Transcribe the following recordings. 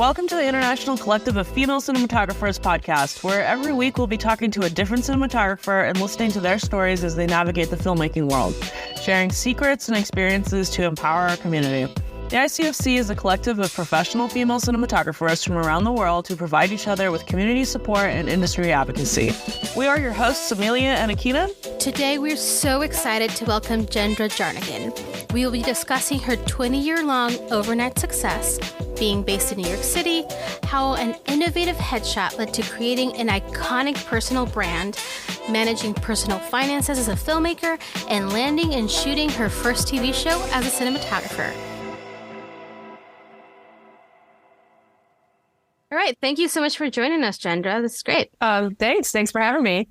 Welcome to the International Collective of Female Cinematographers podcast, where every week we'll be talking to a different cinematographer and listening to their stories as they navigate the filmmaking world, sharing secrets and experiences to empower our community. The ICFC is a collective of professional female cinematographers from around the world who provide each other with community support and industry advocacy. We are your hosts, Amelia and Akina. Today, we're so excited to welcome Jendra Jarnagin. We will be discussing her 20-year-long overnight success, being based in New York City, how an innovative headshot led to creating an iconic personal brand, managing personal finances as a filmmaker, and landing and shooting her first TV show as a cinematographer. All right. Thank you so much for joining us, Jendra. This is great. Thanks for having me.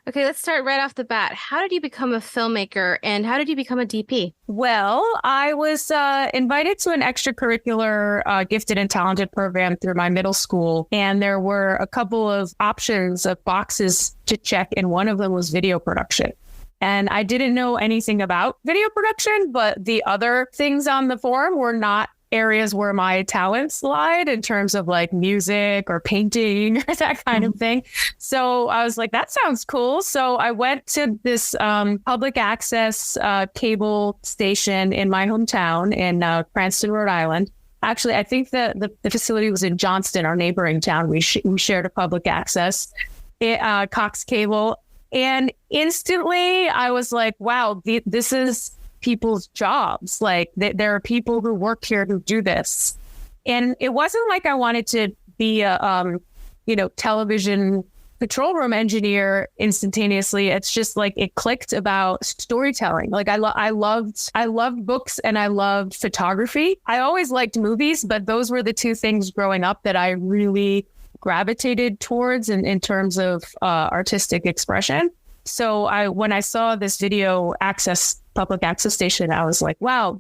Okay, let's start right off the bat. How did you become a filmmaker and how did you become a DP? Well, I was invited to an extracurricular gifted and talented program through my middle school. And there were a couple of options of boxes to check. And one of them was video production. And I didn't know anything about video production, but the other things on the form were not areas where my talents lied in terms of like music or painting or that kind of thing. So I was like, that sounds cool. So I went to this public access cable station in my hometown in Cranston, Rhode Island. Actually, I think the facility was in Johnston, our neighboring town. We shared a public access, Cox Cable. And instantly I was like, wow, this is people's jobs. Like there are people who work here who do this. And it wasn't like I wanted to be a, television control room engineer instantaneously. It's just like it clicked about storytelling. Like I loved books and I loved photography. I always liked movies, but those were the two things growing up that I really gravitated towards in terms of artistic expression. So when I saw this video public access station, I was like, wow,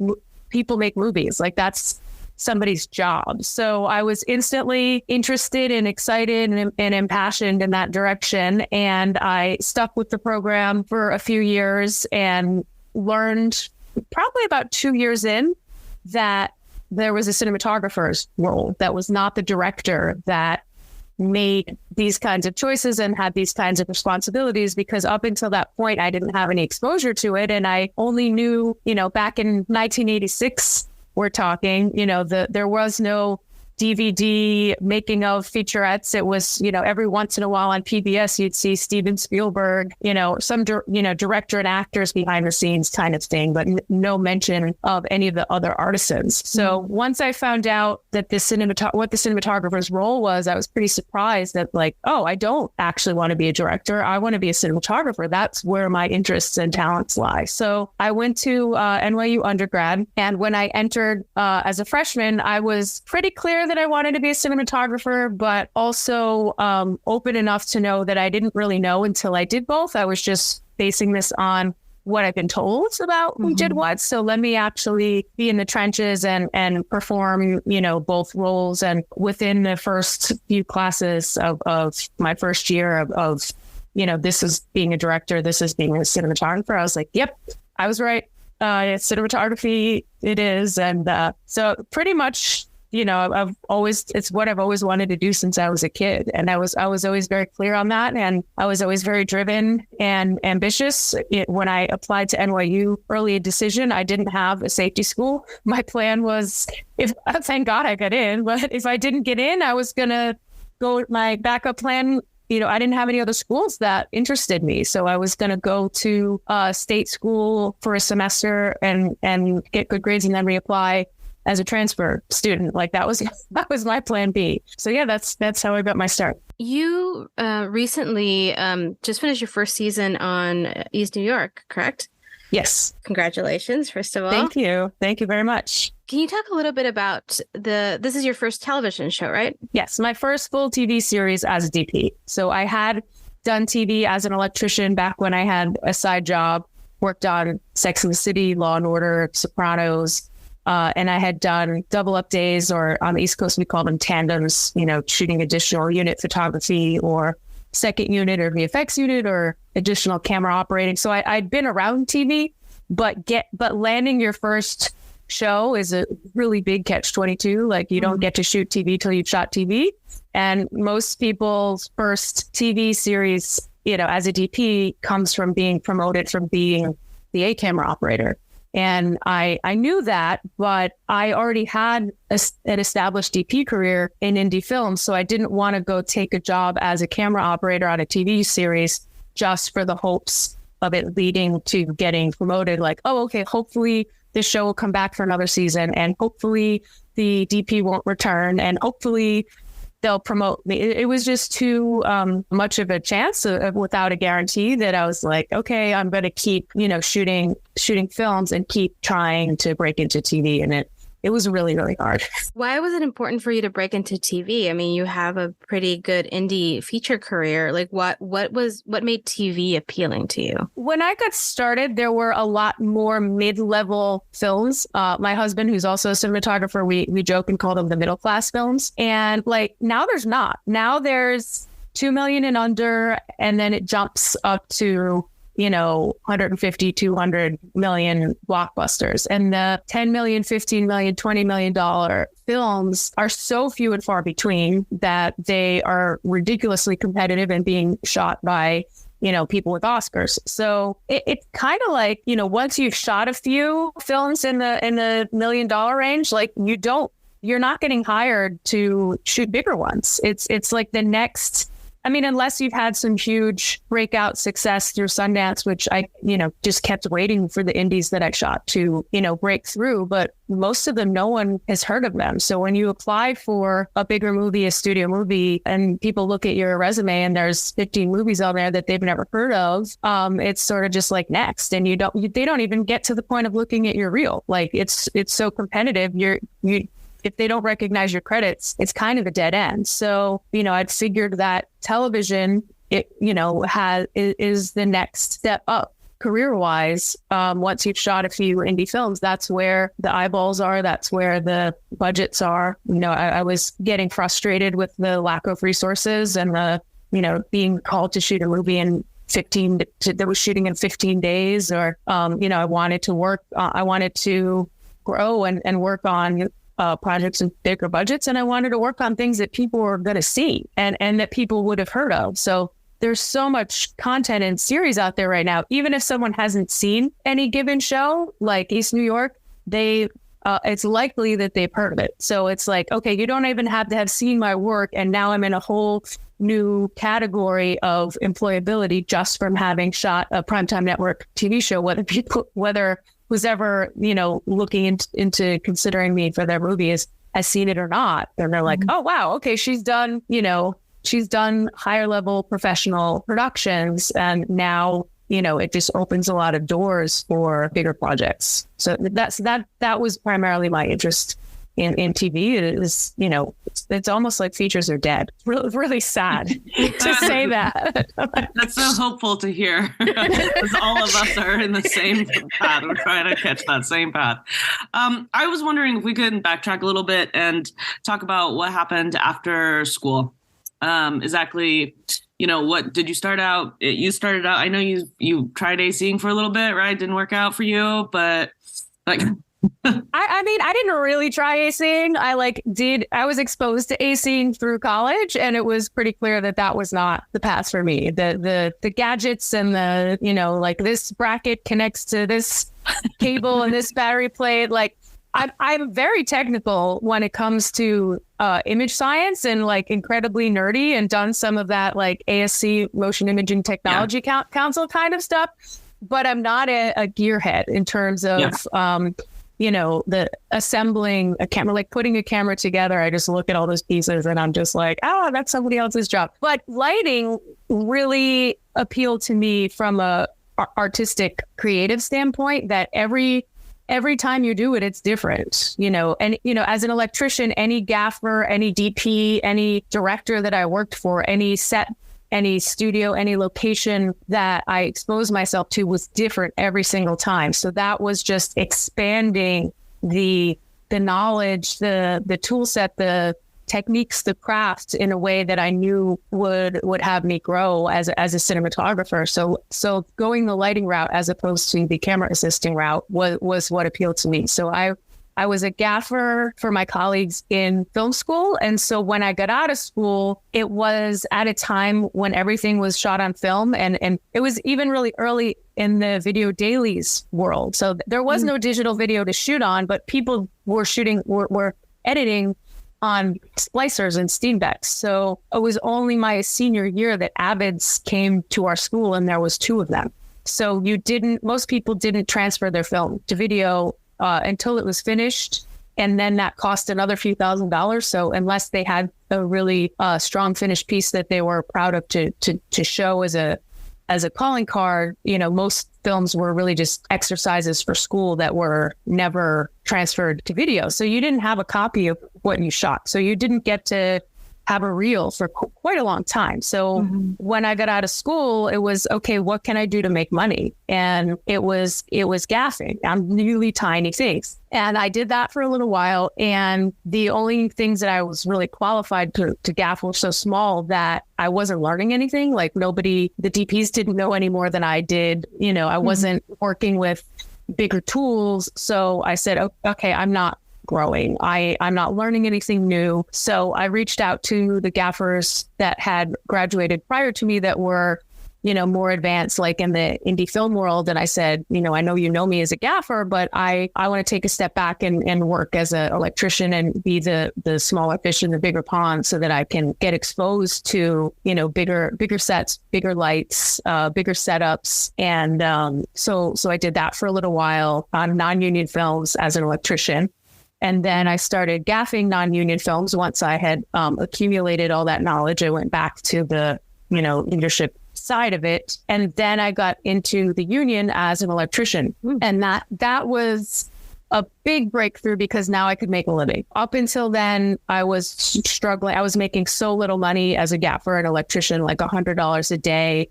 people make movies. Like that's somebody's job. So I was instantly interested and excited and impassioned in that direction. And I stuck with the program for a few years and learned probably about 2 years in that there was a cinematographer's role that was not the director that made these kinds of choices and had these kinds of responsibilities, because up until that point, I didn't have any exposure to it. And I only knew, back in 1986, we're talking, there was no DVD making of featurettes. It was, every once in a while on PBS, you'd see Steven Spielberg, some, director and actors behind the scenes kind of thing, but no mention of any of the other artisans. So once I found out that what the cinematographer's role was, I was pretty surprised that I don't actually want to be a director. I want to be a cinematographer. That's where my interests and talents lie. So I went to NYU undergrad. And when I entered as a freshman, I was pretty clear that I wanted to be a cinematographer, but also open enough to know that I didn't really know until I did both. I was just basing this on what I've been told about who did what. So let me actually be in the trenches and perform, both roles. And within the first few classes of my first year of this is being a director, this is being a cinematographer, I was like, yep, I was right. It's cinematography, it is. And so pretty much, it's what I've always wanted to do since I was a kid. And I was always very clear on that. And I was always very driven and ambitious. When I applied to NYU, early decision, I didn't have a safety school. My plan was, thank God I got in, but if I didn't get in, I was going to go, my backup plan, I didn't have any other schools that interested me. So I was going to go to state school for a semester and get good grades and then reapply as a transfer student. Like that was my plan B. So yeah, that's how I got my start. You recently just finished your first season on East New York, correct? Yes. Congratulations, first of all. Thank you. Thank you very much. Can you talk a little bit about this is your first television show, right? Yes, my first full TV series as a DP. So I had done TV as an electrician back when I had a side job, worked on Sex and the City, Law and Order, Sopranos, and I had done double up days, or on the East Coast, we call them tandems, shooting additional unit photography or second unit or VFX unit or additional camera operating. So I'd been around TV, but landing your first show is a really big catch-22. Like you don't get to shoot TV till you've shot TV. And most people's first TV series, as a DP comes from being promoted from being the A camera operator. And I knew that, but I already had an established DP career in indie films. So I didn't want to go take a job as a camera operator on a TV series just for the hopes of it leading to getting promoted. Like, oh, okay, hopefully this show will come back for another season, and hopefully the DP won't return, and hopefully they'll promote me. It was just too much of a chance without a guarantee that I was like, okay, I'm going to keep, shooting films and keep trying to break into TV. And it was really, really hard. Why was it important for you to break into TV? I mean, you have a pretty good indie feature career. Like what made TV appealing to you? When I got started, there were a lot more mid-level films. My husband, who's also a cinematographer, we joke and call them the middle class films. And like now there's not. Now there's 2 million and under, and then it jumps up to 150, 200 million blockbusters. And the 10 million, 15 million, $20 million films are so few and far between that they are ridiculously competitive and being shot by, people with Oscars. So it's kind of like, once you've shot a few films in the $1 million range, like you're not getting hired to shoot bigger ones. It's like the next, unless you've had some huge breakout success through Sundance, which I, just kept waiting for the indies that I shot to, break through. But most of them, no one has heard of them. So when you apply for a bigger movie, a studio movie, and people look at your resume and there's 15 movies on there that they've never heard of, it's sort of just like next. And they don't even get to the point of looking at your reel. Like it's so competitive. If they don't recognize your credits, it's kind of a dead end. So, I'd figured that television, is the next step up career-wise. Once you've shot a few indie films, that's where the eyeballs are. That's where the budgets are. I was getting frustrated with the lack of resources and being called to shoot a movie in that was shooting in 15 days, or, I wanted to work. I wanted to grow and work on projects with bigger budgets. And I wanted to work on things that people were going to see and that people would have heard of. So there's so much content and series out there right now. Even if someone hasn't seen any given show, like East New York, it's likely that they've heard of it. So it's like, okay, you don't even have to have seen my work. And now I'm in a whole new category of employability just from having shot a primetime network TV show, whether who's ever, looking into considering me for their movie has seen it or not. And they're like, oh, wow, okay, she's done higher level professional productions. And now, it just opens a lot of doors for bigger projects. So that was primarily my interest in TV. It is, it's almost like features are dead. Really, really sad to say that. That's so hopeful to hear, because all of us are in the same path. We're trying to catch that same path. I was wondering if we could backtrack a little bit and talk about what happened after school. Exactly, what did you start out? You started out, I know you tried ACing for a little bit, right? Didn't work out for you, but like... I didn't really try ACing. I was exposed to ACing through college, and it was pretty clear that was not the path for me. The gadgets and like this bracket connects to this cable and this battery plate. Like I'm very technical when it comes to image science and like incredibly nerdy, and done some of that like ASC motion imaging technology council kind of stuff. But I'm not a gearhead in terms of the assembling a camera, like putting a camera together. I just look at all those pieces and I'm just like, oh, that's somebody else's job. But lighting really appealed to me from a artistic, creative standpoint, that every time you do it, it's different, and, as an electrician, any gaffer, any DP, any director that I worked for, any set, any studio, any location that I exposed myself to was different every single time. So that was just expanding the the knowledge, the tool set, the techniques, the craft in a way that I knew would have me grow as a cinematographer. So going the lighting route as opposed to the camera assisting route was what appealed to me. So I I was a gaffer for my colleagues in film school. And so when I got out of school, it was at a time when everything was shot on film. And it was even really early in the video dailies world. So there was no digital video to shoot on, but people were were editing on splicers and Steenbecks. So it was only my senior year that Avids came to our school, and there was 2 of them. So most people didn't transfer their film to video until it was finished. And then that cost another few $1,000s. So unless they had a really strong finished piece that they were proud of to show as a calling card, most films were really just exercises for school that were never transferred to video. So you didn't have a copy of what you shot. So you didn't get to have a reel for quite a long time. So when I got out of school, it was, okay, what can I do to make money? And it was gaffing on really tiny things. And I did that for a little while. And the only things that I was really qualified to gaff were so small that I wasn't learning anything. Like the DPs didn't know any more than I did. I wasn't working with bigger tools. So I said, okay, I'm not growing. I'm not learning anything new. So I reached out to the gaffers that had graduated prior to me that were, more advanced, like in the indie film world. And I said, I know you know me as a gaffer, but I want to take a step back and work as an electrician and be the smaller fish in the bigger pond so that I can get exposed to, bigger sets, bigger lights, bigger setups. And so I did that for a little while on non-union films as an electrician. And then I started gaffing non-union films. Once I had accumulated all that knowledge, I went back to the, leadership side of it. And then I got into the union as an electrician. And that was a big breakthrough because now I could make a living. Up until then, I was struggling. I was making so little money as a gaffer and electrician, like $100 a day,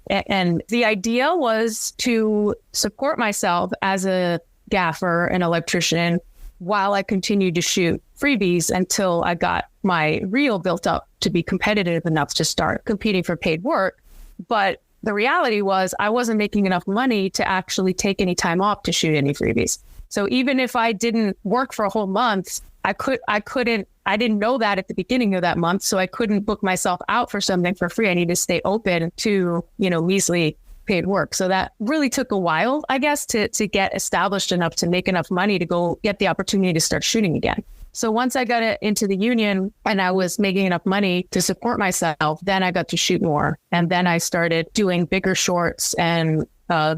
and the idea was to support myself as a gaffer and electrician while I continued to shoot freebies until I got my reel built up to be competitive enough to start competing for paid work. But the reality was I wasn't making enough money to actually take any time off to shoot any freebies. So even if I didn't work for a whole month, I didn't know that at the beginning of that month. So I couldn't book myself out for something for free. I needed to stay open to, measly paid work. So that really took a while, I guess, to get established enough to make enough money to go get the opportunity to start shooting again. So once I got into the union and I was making enough money to support myself, then I got to shoot more. And then I started doing bigger shorts and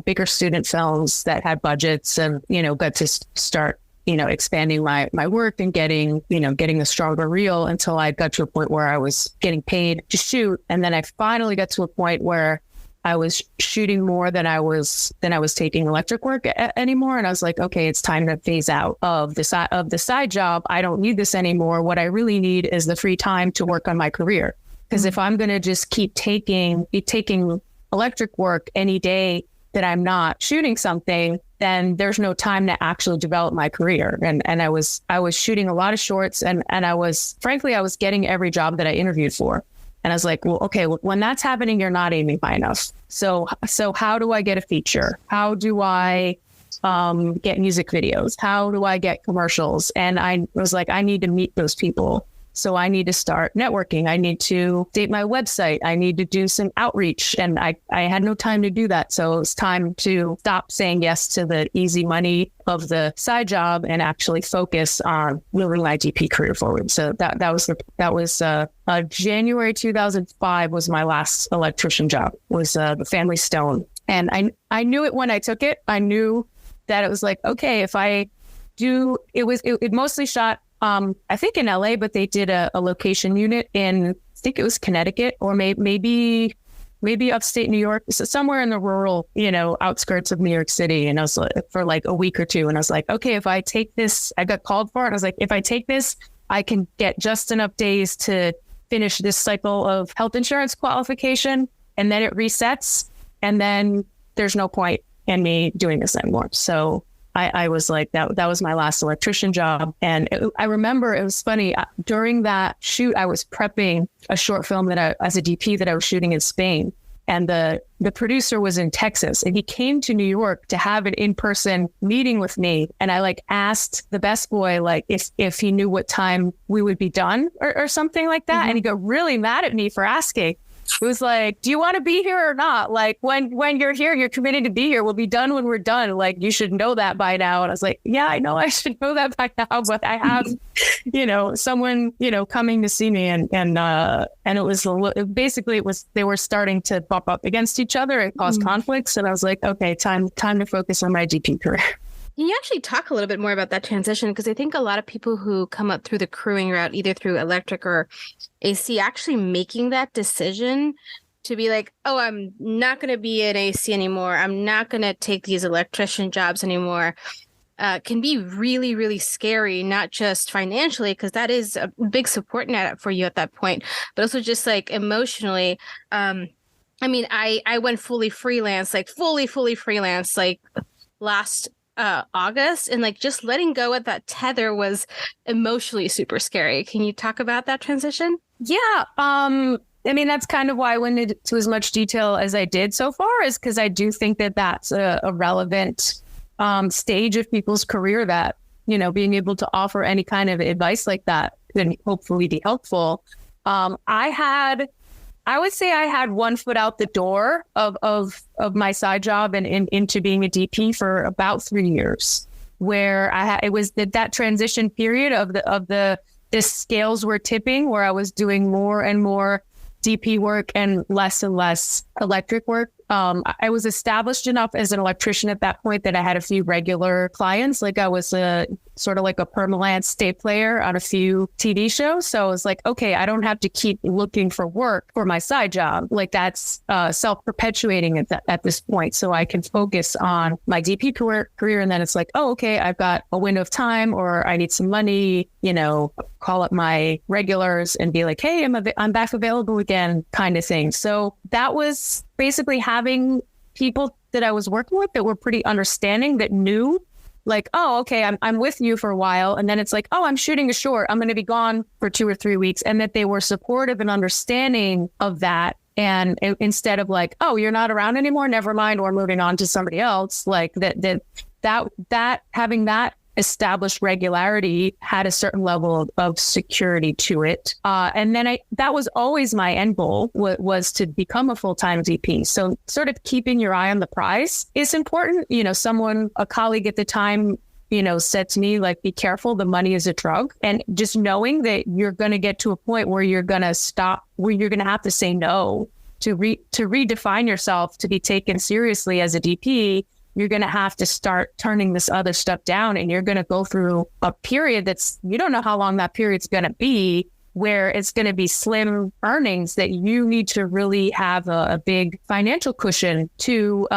bigger student films that had budgets and, got to start, expanding my work and getting a stronger reel until I got to a point where I was getting paid to shoot. And then I finally got to a point where I was shooting more than I was taking electric work anymore. And I was like, okay, it's time to phase out of the side job. I don't need this anymore. What I really need is the free time to work on my career. Because if I'm going to just keep taking electric work any day that I'm not shooting something, then there's no time to actually develop my career. And I was shooting a lot of shorts and I was getting every job that I interviewed for. And I was like, well, okay, when that's happening, you're not aiming high enough. So how do I get a feature? How do I get music videos? How do I get commercials? And I was like, I need to meet those people. So I need to start networking. I need to update my website. I need to do some outreach. And I had no time to do that. So it was time to stop saying yes to the easy money of the side job and actually focus on moving my DP career forward. So that was January 2005 was my last electrician job, was the Family Stone. And I knew it when I took it. I knew that it was like, okay, if I do, it mostly shot I think in LA, but they did a location unit in, I think it was Connecticut or maybe upstate New York, so somewhere in the rural, outskirts of New York City. And I was like, for like a week or two. And I was like, okay, if I take this, I got called for it. And I was like, if I take this, I can get just enough days to finish this cycle of health insurance qualification. And then it resets. And then there's no point in me doing this anymore. So I was like, that was my last electrician job. And I remember it was funny. During that shoot, I was prepping a short film as a DP that I was shooting in Spain. and the producer was in Texas, and he came to New York to have an in-person meeting with me. And I like asked the best boy, like if he knew what time we would be done or something like that. And he got really mad at me for asking. It was like, do you want to be here or not? Like when you're here, you're committed to be here. We'll be done when we're done. Like you should know that by now. And I was like, yeah, I know I should know that by now, but I have, someone, coming to see me and it was basically they were starting to bump up against each other and cause conflicts. And I was like, okay, time to focus on my DP career. Can you actually talk a little bit more about that transition? Because I think a lot of people who come up through the crewing route, either through electric or AC, actually making that decision to be like, oh, I'm not going to be an AC anymore. I'm not going to take these electrician jobs anymore. Can be really, really scary, not just financially, because that is a big support net for you at that point, but also just like emotionally. I went fully freelance, like fully freelance, like last August, and like just letting go of that tether was emotionally super scary. Can you talk about that transition? Yeah. That's kind of why I went into as much detail as I did so far, is because I do think that that's a relevant stage of people's career that, being able to offer any kind of advice like that can hopefully be helpful. I would say I had one foot out the door of my side job and into being a DP for about 3 years, where it was that transition period of the scales were tipping, where I was doing more and more DP work and less electric work. I was established enough as an electrician at that point that I had a few regular clients. Like I was sort of like a permalance state player on a few TV shows. So I was like, okay, I don't have to keep looking for work for my side job. Like that's self-perpetuating at this point. So I can focus on my DP career. And then it's like, oh, okay, I've got a window of time, or I need some money, call up my regulars and be like, hey, I'm back available again, kind of thing. So that was basically having people that I was working with that were pretty understanding, that knew like, oh, okay, I'm with you for a while. And then it's like, oh, I'm shooting a short. I'm going to be gone for 2 or 3 weeks. And that they were supportive and understanding of that. And instead of like, oh, you're not around anymore, never mind, or moving on to somebody else, like that having that established regularity had a certain level of security to it. And then that was always my end goal, was to become a full-time DP. So sort of keeping your eye on the prize is important. A colleague at the time, said to me, like, be careful, the money is a drug. And just knowing that you're going to get to a point where you're going to stop, where you're going to have to say no to redefine yourself to be taken seriously as a DP. You're going to have to start turning this other stuff down, and you're going to go through a period you don't know how long that period's going to be, where it's going to be slim earnings, that you need to really have a big financial cushion to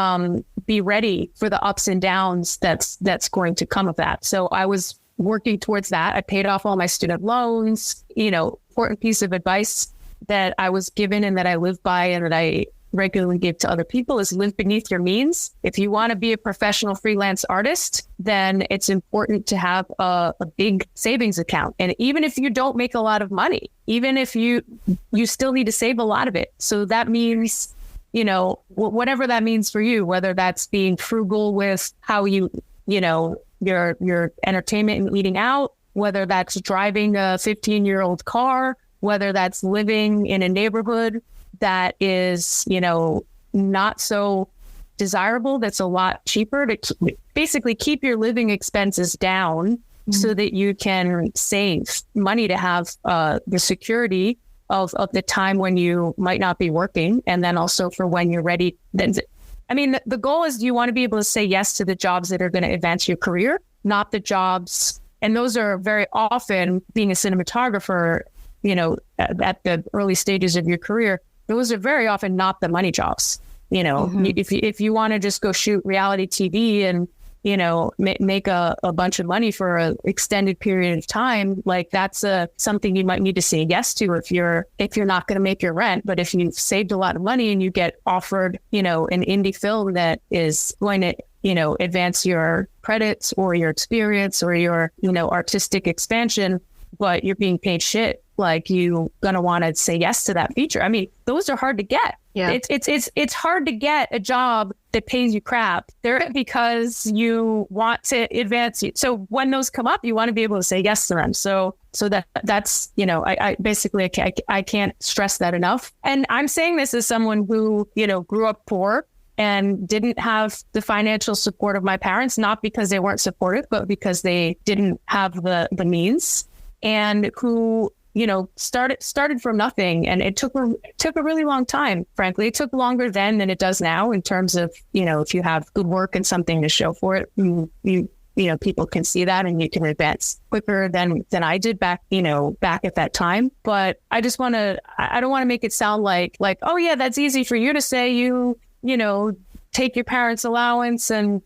be ready for the ups and downs that's going to come of that. So I was working towards that. I paid off all my student loans. Important piece of advice that I was given and that I live by and that I regularly give to other people is live beneath your means. If you want to be a professional freelance artist, then it's important to have a big savings account. And even if you don't make a lot of money, even if you still need to save a lot of it. So that means, whatever that means for you, whether that's being frugal with how your entertainment and eating out, whether that's driving a 15-year-old car, whether that's living in a neighborhood that is, not so desirable, that's a lot cheaper, to basically keep your living expenses down so that you can save money to have the security of the time when you might not be working. And then also for when you're ready. The goal is you want to be able to say yes to the jobs that are going to advance your career, not the jobs. And those are very often, being a cinematographer, at the early stages of your career, those are very often not the money jobs. If you want to just go shoot reality TV and, make a bunch of money for an extended period of time, like that's something you might need to say yes to if you're not going to make your rent. But if you've saved a lot of money and you get offered, an indie film that is going to, advance your credits or your experience or your, artistic expansion, but you're being paid shit, like you gonna want to say yes to that feature. Those are hard to get. It's hard to get a job that pays you crap there because you want to advance you. So when those come up, you want to be able to say yes to them. So that's, I basically, I can't stress that enough. And I'm saying this as someone who, grew up poor and didn't have the financial support of my parents, not because they weren't supportive, but because they didn't have the means, and who, started from nothing. And it took a really long time. Frankly, it took longer then than it does now in terms of, if you have good work and something to show for it, people can see that and you can advance quicker than I did back at that time. But I don't want to make it sound like, oh yeah, that's easy for you to say, take your parents' allowance and,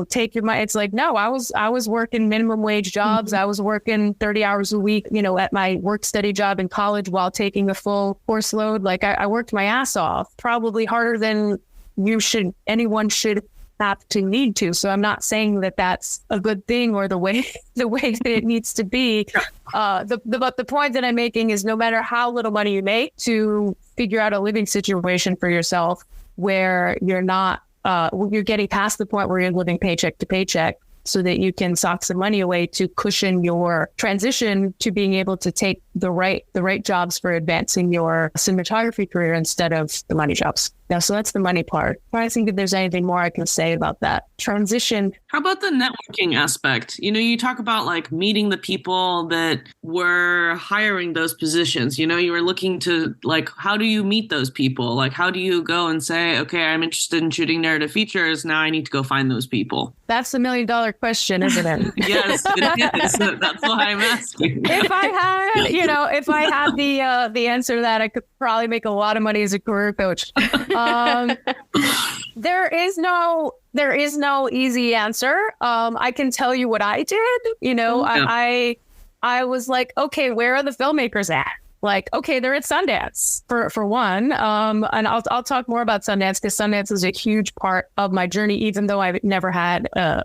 take your money. It's like, no, I was working minimum wage jobs. I was working 30 hours a week, at my work study job in college while taking a full course load. Like I worked my ass off, probably harder than anyone should have to need to. So I'm not saying that that's a good thing or the way that it needs to be. But the point that I'm making is no matter how little money you make, to figure out a living situation for yourself where you're not, you're getting past the point where you're living paycheck to paycheck, so that you can sock some money away to cushion your transition to being able to take the right jobs for advancing your cinematography career instead of the money jobs. Yeah, so that's the money part. I think if there's anything more I can say about that transition. How about the networking aspect? You talk about like meeting the people that were hiring those positions. You were looking to like, how do you meet those people? Like, how do you go and say, okay, I'm interested in shooting narrative features. Now I need to go find those people. That's the $1 million question, isn't it? Yes, it is. That's why I'm asking. If I had the answer to that, I could probably make a lot of money as a career coach. There is no easy answer. I can tell you what I did. I was like, okay, where are the filmmakers at? Like, okay, they're at Sundance for one. And I'll talk more about Sundance because Sundance is a huge part of my journey, even though I've never had a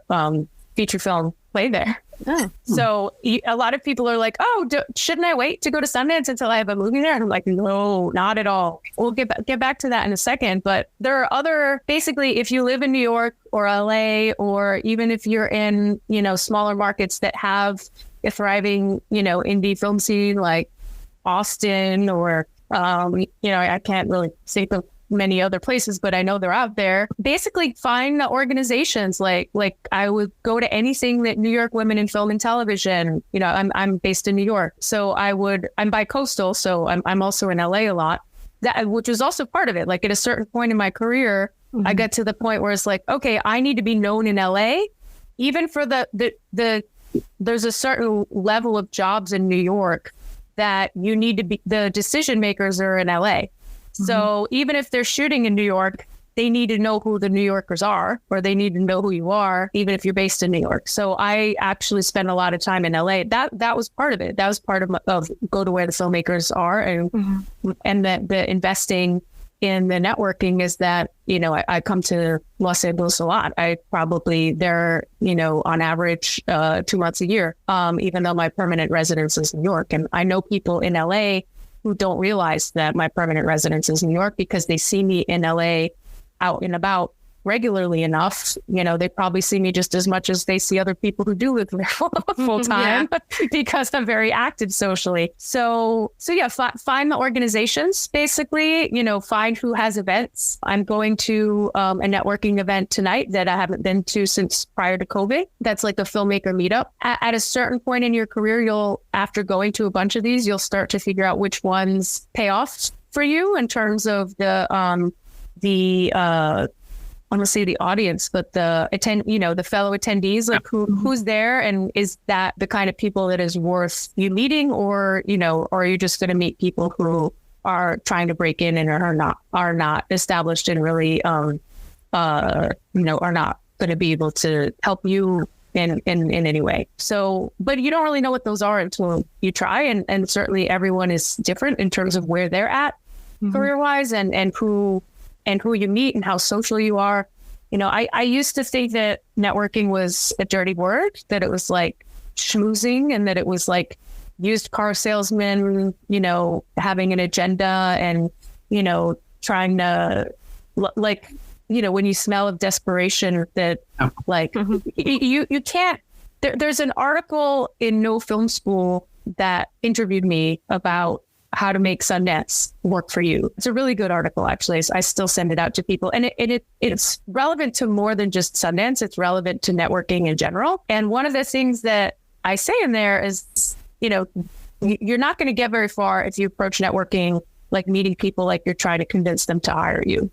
feature film play there. Oh. So a lot of people are like, oh, shouldn't I wait to go to Sundance until I have a movie there? And I'm like, no, not at all. We'll get back to that in a second. But there are basically, if you live in New York or LA, or even if you're in, smaller markets that have a thriving, indie film scene like Austin or, I can't really think of many other places, but I know they're out there. Basically find the organizations like I would go to anything that New York Women in Film and Television, I'm based in New York. So I'm bi-coastal. So I'm also in LA a lot, which was also part of it. Like at a certain point in my career, mm-hmm. I got to the point where it's like, okay, I need to be known in LA, even for there's a certain level of jobs in New York that you need to be, the decision makers are in LA. So even if they're shooting in New York, they need to know who the New Yorkers are, or they need to know who you are, even if you're based in New York. So I actually spent a lot of time in LA. That was part of it. That was part of go to where the filmmakers are, and that the investing in the networking is that, I come to Los Angeles a lot. I probably there, on average, 2 months a year, even though my permanent residence is New York. And I know people in LA who don't realize that my permanent residence is New York because they see me in LA out and about regularly enough. They probably see me just as much as they see other people who do live there full time because I'm very active socially. So yeah, find the organizations, basically, find who has events. I'm going to a networking event tonight that I haven't been to since prior to COVID. That's like a filmmaker meetup. At a certain point in your career, after going to a bunch of these, you'll start to figure out which ones pay off for you in terms of I want to say the audience, but the fellow attendees, like who's there, and is that the kind of people that is worth you meeting, or are you just going to meet people who are trying to break in and are not established and really, are not going to be able to help you in any way. So, but you don't really know what those are until you try, and certainly everyone is different in terms of where they're at career-wise, and who you meet and how social you are. I used to think that networking was a dirty word, that it was like schmoozing, and that it was like used car salesmen, having an agenda and, trying to like, when you smell of desperation that like you can't, there's an article in No Film School that interviewed me about how to make Sundance work for you. It's a really good article, actually. So I still send it out to people. And it's relevant to more than just Sundance. It's relevant to networking in general. And one of the things that I say in there is, you're not going to get very far if you approach networking, like meeting people, like you're trying to convince them to hire you.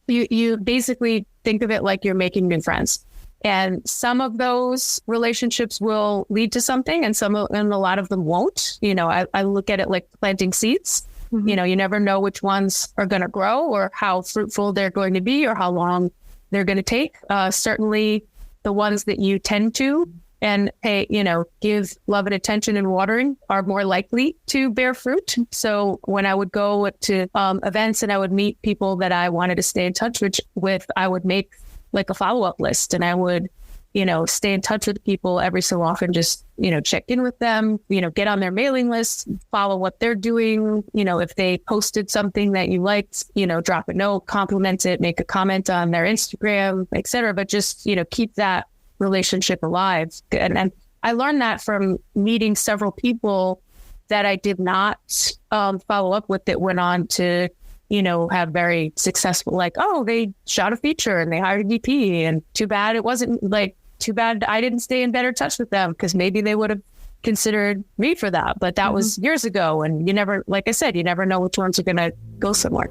You basically think of it like you're making new friends. And some of those relationships will lead to something, and a lot of them won't. I look at it like planting seeds. You never know which ones are going to grow or how fruitful they're going to be or how long they're going to take. Certainly the ones that you tend to and give love and attention and watering are more likely to bear fruit. So when I would go to events and I would meet people that I wanted to stay in touch with, I would make like a follow-up list, and I would, stay in touch with people every so often, just, check in with them, get on their mailing list, follow what they're doing. If they posted something that you liked, drop a note, compliment it, make a comment on their Instagram, et cetera. But just, keep that relationship alive. And I learned that from meeting several people that I did not follow up with that went on to have very successful, like, they shot a feature and they hired a DP, and too bad I didn't stay in better touch with them, because maybe they would have considered me for that. But that was years ago. And you never, like I said, you never know which ones are going to go somewhere.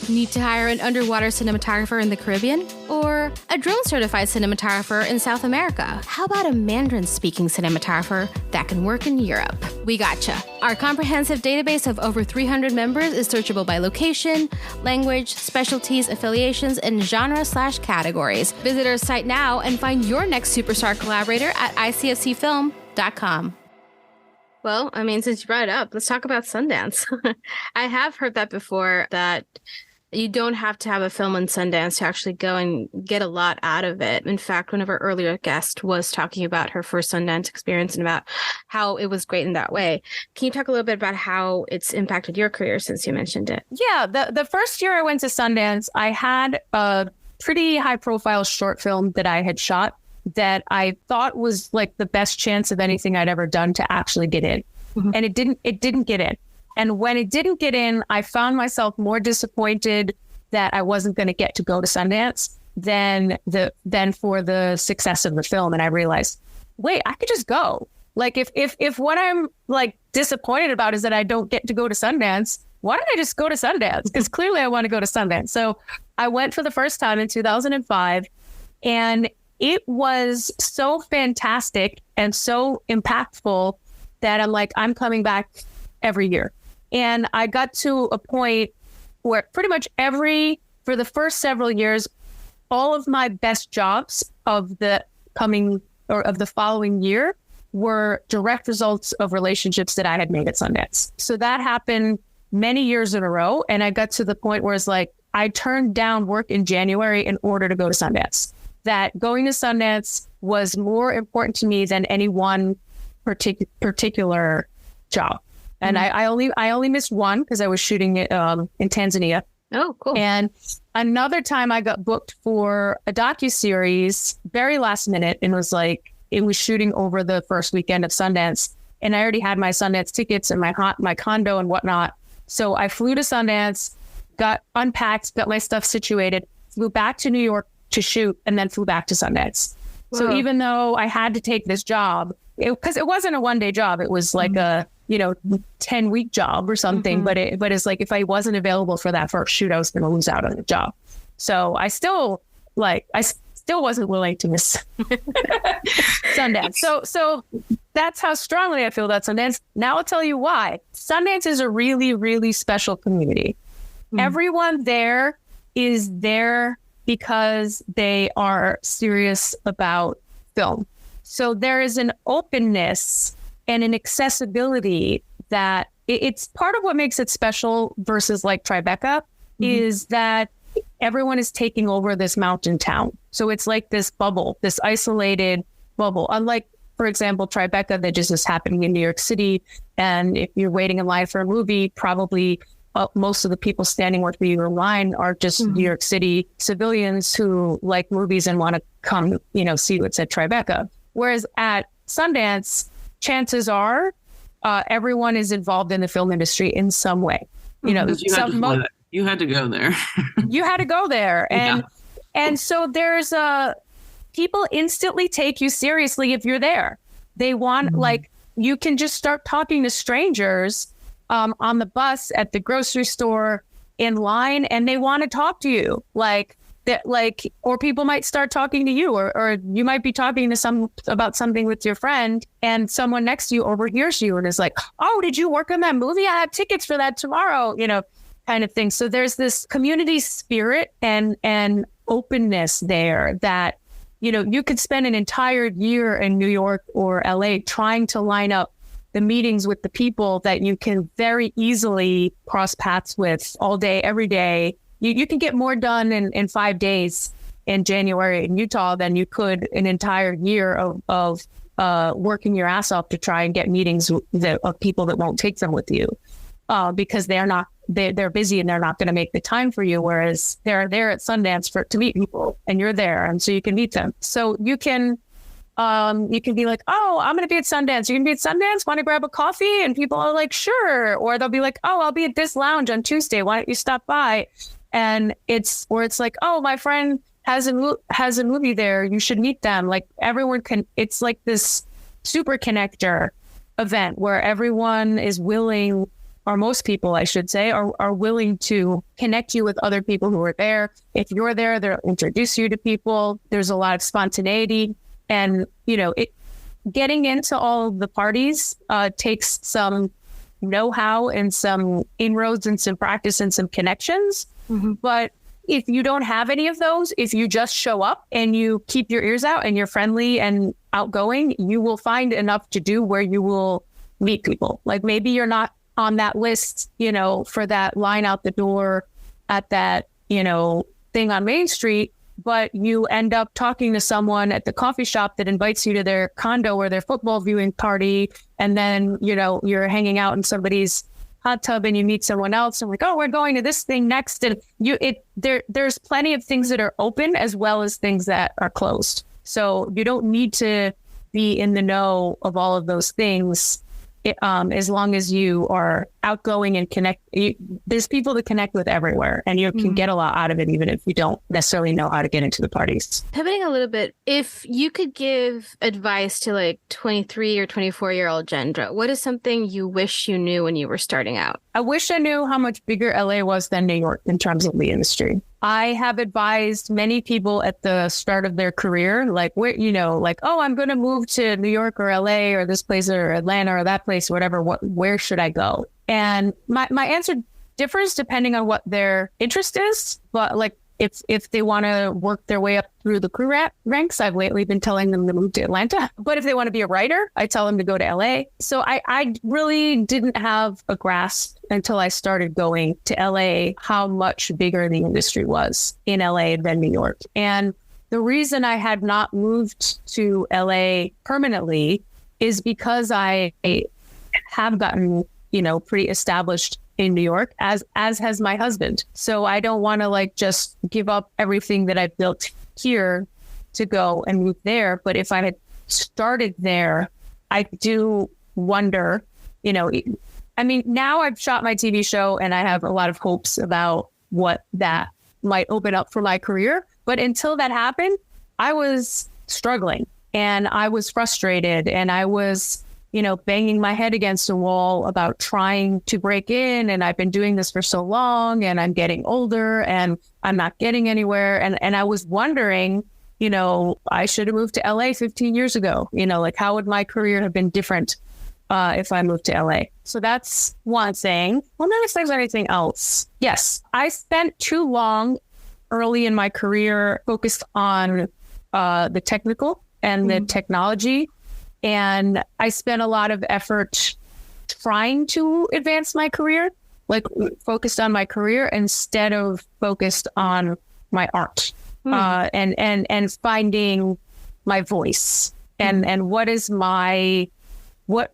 Need to hire an underwater cinematographer in the Caribbean? Or a drone certified cinematographer in South America? How about a Mandarin speaking cinematographer that can work in Europe? We gotcha. Our comprehensive database of over 300 members is searchable by location, language, specialties, affiliations, and genre/categories. Visit our site now and find your next superstar collaborator at icfcfilm.com. Well, since you brought it up, let's talk about Sundance. I have heard that before, that you don't have to have a film in Sundance to actually go and get a lot out of it. In fact, one of our earlier guests was talking about her first Sundance experience and about how it was great in that way. Can you talk a little bit about how it's impacted your career, since you mentioned it? Yeah, the first year I went to Sundance, I had a pretty high profile short film that I had shot that I thought was like the best chance of anything I'd ever done to actually get in. And it didn't get in. And when it didn't get in, I found myself more disappointed that I wasn't going to get to go to Sundance than for the success of the film. And I realized, wait, I could just go. Like if what I'm like disappointed about is that I don't get to go to Sundance, why don't I just go to Sundance? Because clearly I want to go to Sundance. So I went for the first time in 2005, and it was so fantastic and so impactful that I'm like, I'm coming back every year. And I got to a point where pretty much for the first several years, all of my best jobs of the following year were direct results of relationships that I had made at Sundance. So that happened many years in a row. And I got to the point where it's like, I turned down work in January in order to go to Sundance. That going to Sundance was more important to me than any one particular job. And I only missed one because I was shooting it in Tanzania. Oh, cool. And another time I got booked for a docuseries very last minute, and it was shooting over the first weekend of Sundance. And I already had my Sundance tickets and my condo and whatnot. So I flew to Sundance, got unpacked, got my stuff situated, flew back to New York to shoot, and then flew back to Sundance. Whoa. So even though I had to take this job, because it wasn't a one-day job, it was like a 10-week job or something. But it's like, if I wasn't available for that first shoot, I was going to lose out on the job. So I still wasn't willing to miss Sundance. So that's how strongly I feel about Sundance. Now I'll tell you why. Sundance is a really, really special community. Everyone there is there because they are serious about film. So there is an openness and an accessibility that it's part of what makes it special versus like Tribeca is that everyone is taking over this mountain town. So it's like this bubble, this isolated bubble. Unlike, for example, Tribeca, that just is happening in New York City. And if you're waiting in line for a movie, probably most of the people standing with you in line are just New York City civilians who like movies and want to come, see what's at Tribeca. Whereas at Sundance, chances are everyone is involved in the film industry in some way. You had to go there. You had to go there. And so there's people instantly take you seriously if you're there. They want, you can just start talking to strangers on the bus, at the grocery store, in line, and they want to talk to you. Or people might start talking to you, or you might be talking to about something with your friend, and someone next to you overhears you and is like, "Oh, did you work on that movie? I have tickets for that tomorrow," kind of thing. So there's this community spirit and openness there that, you could spend an entire year in New York or LA trying to line up the meetings with the people that you can very easily cross paths with all day, every day. You can get more done in 5 days in January in Utah than you could an entire year of working your ass off to try and get meetings of people that won't take them with you because they're busy and they're not going to make the time for you. Whereas they're there at Sundance to meet people, and you're there, and so you can meet them. So you can be like, "Oh, I'm going to be at Sundance. You can be at Sundance. Want to grab a coffee?" And people are like, "Sure." Or they'll be like, "Oh, I'll be at this lounge on Tuesday. Why don't you stop by?" And it's like, "Oh, my friend has a movie there. You should meet them." Like everyone can. It's like this super connector event where everyone is willing, or most people, I should say, are willing to connect you with other people who are there. If you're there, they'll introduce you to people. There's a lot of spontaneity. And, getting into all of the parties takes some know-how and some inroads and some practice and some connections. But if you don't have any of those, if you just show up and you keep your ears out and you're friendly and outgoing, you will find enough to do where you will meet people. Like maybe you're not on that list, for that line out the door at that, thing on Main Street, but you end up talking to someone at the coffee shop that invites you to their condo or their football viewing party. And then, you're hanging out in somebody's hot tub and you meet someone else and like, "Oh, we're going to this thing next." And there's plenty of things that are open as well as things that are closed. So you don't need to be in the know of all of those things. As long as you are outgoing and there's people to connect with everywhere, and you can get a lot out of it, even if you don't necessarily know how to get into the parties. Pivoting a little bit, if you could give advice to like 23 or 24-year-old Jendra, what is something you wish you knew when you were starting out? I wish I knew how much bigger LA was than New York in terms of the industry. I have advised many people at the start of their career, like, "Oh, I'm going to move to New York or LA or this place or Atlanta or that place or whatever. Where should I go?" And my answer differs depending on what their interest is. But like if they want to work their way up through the crew ranks, I've lately been telling them to move to Atlanta. But if they want to be a writer, I tell them to go to LA. So I really didn't have a grasp until I started going to LA how much bigger the industry was in LA than New York. And the reason I had not moved to LA permanently is because I have gotten, pretty established in New York, as has my husband. So I don't want to just give up everything that I've built here to go and move there. But if I had started there, I do wonder, now I've shot my TV show and I have a lot of hopes about what that might open up for my career. But until that happened, I was struggling and I was frustrated and I was, banging my head against a wall about trying to break in. And I've been doing this for so long and I'm getting older and I'm not getting anywhere. And I was wondering, I should have moved to LA 15 years ago. How would my career have been different if I moved to LA? So that's one thing. Well, not if there's anything else. Yes, I spent too long early in my career focused on the technical and the technology. And I spent a lot of effort trying to advance my career, focused on my career instead of focused on my art and finding my voice and what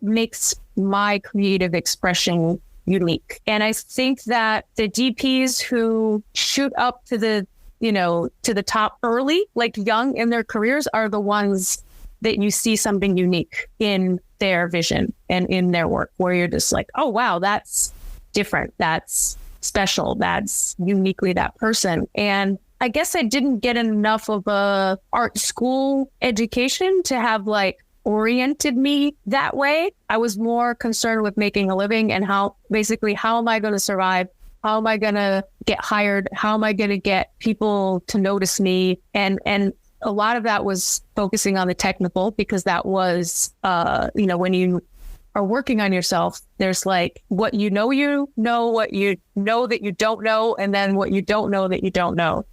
makes my creative expression unique. And I think that the DPs who shoot up to the, to the top early, like young in their careers, are the ones that you see something unique in their vision and in their work, where you're just like, oh, wow, that's different. That's special. That's uniquely that person. And I guess I didn't get enough of a art school education to have like oriented me that way. I was more concerned with making a living and how am I going to survive? How am I going to get hired? How am I going to get people to notice me? And a lot of that was focusing on the technical, because that was, when you are working on yourself, there's like what what you know that you don't know, and then what you don't know that you don't know.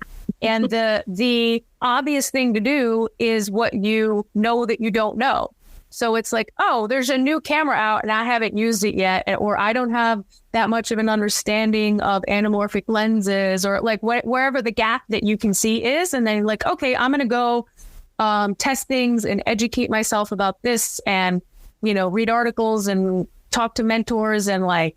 And the obvious thing to do is what you know that you don't know. So it's like, oh, there's a new camera out and I haven't used it yet, or I don't have that much of an understanding of anamorphic lenses, or like wherever the gap that you can see is. And then like, okay, I'm going to go test things and educate myself about this, and, read articles and talk to mentors and like,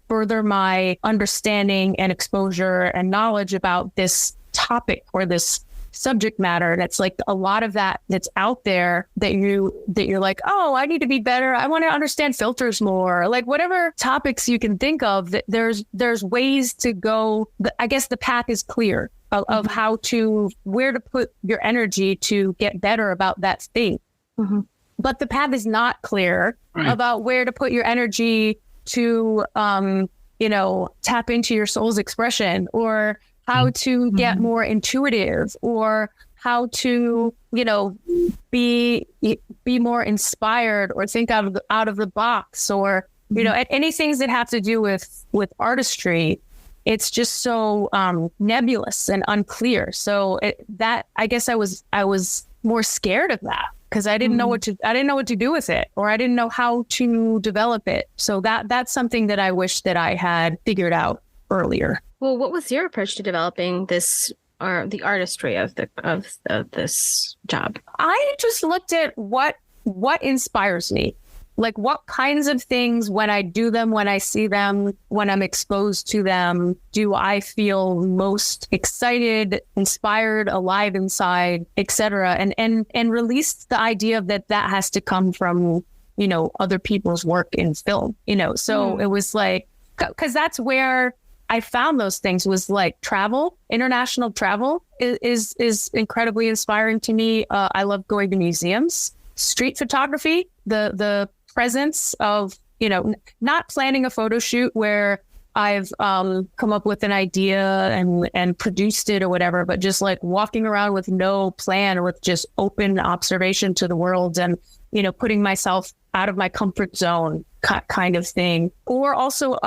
further my understanding and exposure and knowledge about this topic or this subject matter. And it's like a lot of that's out there that you're like, oh, I need to be better. I want to understand filters more, like whatever topics you can think of. That there's ways to go. I guess the path is clear of where to put your energy to get better about that thing. Mm-hmm. But the path is not clear about where to put your energy to, tap into your soul's expression, or how to get more intuitive, or how to, be more inspired, or think out of the box, or, any things that have to do with artistry. It's just so nebulous and unclear. So I guess I was more scared of that, because I didn't know what to do with it, or I didn't know how to develop it. So that's something that I wish that I had figured out earlier. Well, what was your approach to developing this, or the artistry of this job? I just looked at what inspires me, like what kinds of things, when I do them, when I see them, when I'm exposed to them, do I feel most excited, inspired, alive inside, etc. And released the idea that has to come from, other people's work in film, So it was like, because that's where I found those things, was like travel. International travel is incredibly inspiring to me. I love going to museums, street photography, the presence of, not planning a photo shoot where I've come up with an idea and produced it or whatever, but just like walking around with no plan, or with just open observation to the world, and, putting myself out of my comfort zone kind of thing. Or also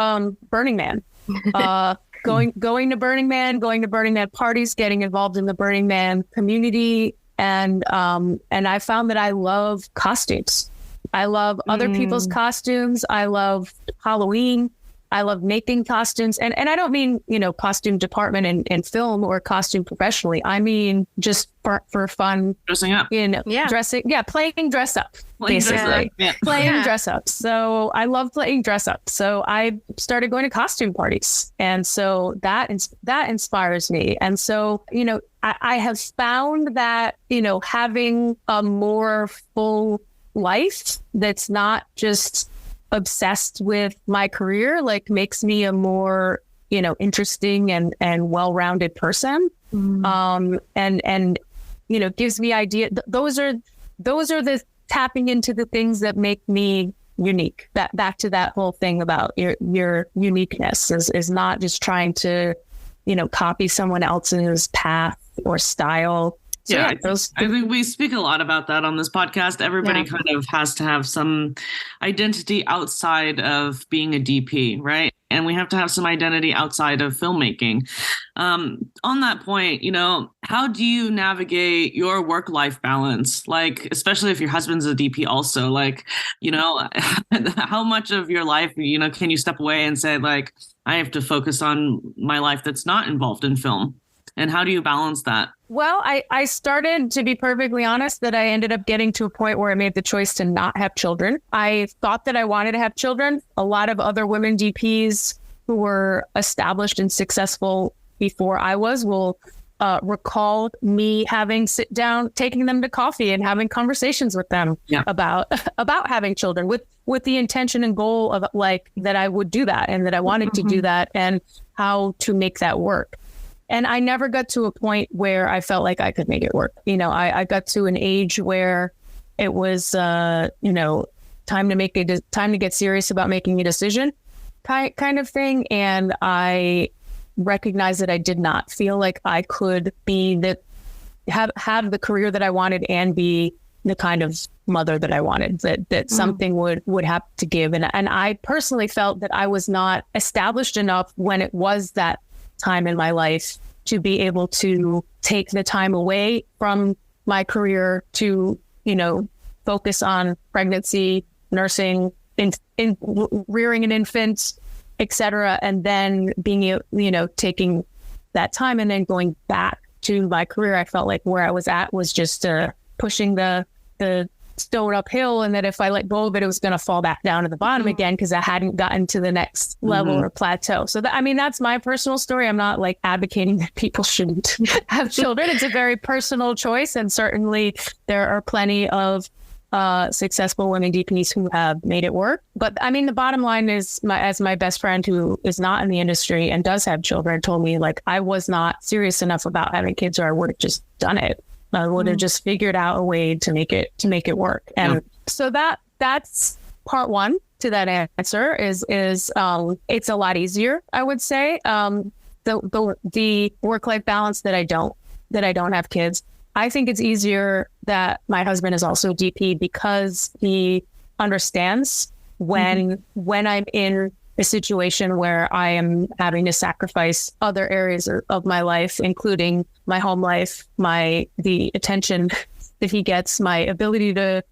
Burning Man. Going to Burning Man parties, getting involved in the Burning Man community. And I found that I love costumes. I love other people's costumes. I love Halloween. I love making costumes. And I don't mean, costume department in film, or costume professionally. I mean, just for fun. Dressing up. Dressing. Yeah. Playing dress up, basically. Playing dress up. So I love playing dress up. So I started going to costume parties. And so that inspires me. And so, I have found that, having a more full life that's not just obsessed with my career, like, makes me a more, interesting and well-rounded person. And gives me idea. Those are the tapping into the things that make me unique. That back to that whole thing about your uniqueness is not just trying to, copy someone else's path or style. So I think we speak a lot about that on this podcast. Everybody kind of has to have some identity outside of being a DP, right? And we have to have some identity outside of filmmaking. On that point, how do you navigate your work-life balance? Like, especially if your husband's a DP also, like, how much of your life, can you step away and say, like, I have to focus on my life that's not involved in film? And how do you balance that? Well, I started, to be perfectly honest, that I ended up getting to a point where I made the choice to not have children. I thought that I wanted to have children. A lot of other women DPs who were established and successful before I was will recall me taking them to coffee and having conversations with them about having children with the intention and goal of like that I would do that and that I wanted to do that and how to make that work. And I never got to a point where I felt like I could make it work. I got to an age where it was, time to get serious about making a decision kind of thing. And I recognized that I did not feel like I could have the career that I wanted and be the kind of mother that I wanted, that something would have to give. And I personally felt that I was not established enough when it was that time in my life to be able to take the time away from my career to, focus on pregnancy, nursing, in rearing an infant, et cetera. And then being, taking that time and then going back to my career. I felt like where I was at was just pushing the stone uphill, and that if I let go of it, it was going to fall back down to the bottom again because I hadn't gotten to the next level or plateau. So that's my personal story. I'm not like advocating that people shouldn't have children. It's a very personal choice, and certainly there are plenty of successful women DPs who have made it work. But the bottom line is, my best friend who is not in the industry and does have children told me, like, I was not serious enough about having kids, or I would have just done it. I would have just figured out a way to make it work. And so that's part one to that answer is it's a lot easier, I would say. The work-life balance that I don't have kids. I think it's easier that my husband is also DP because he understands when I'm in a situation where I am having to sacrifice other areas of my life, including my home life, the attention that he gets, my ability to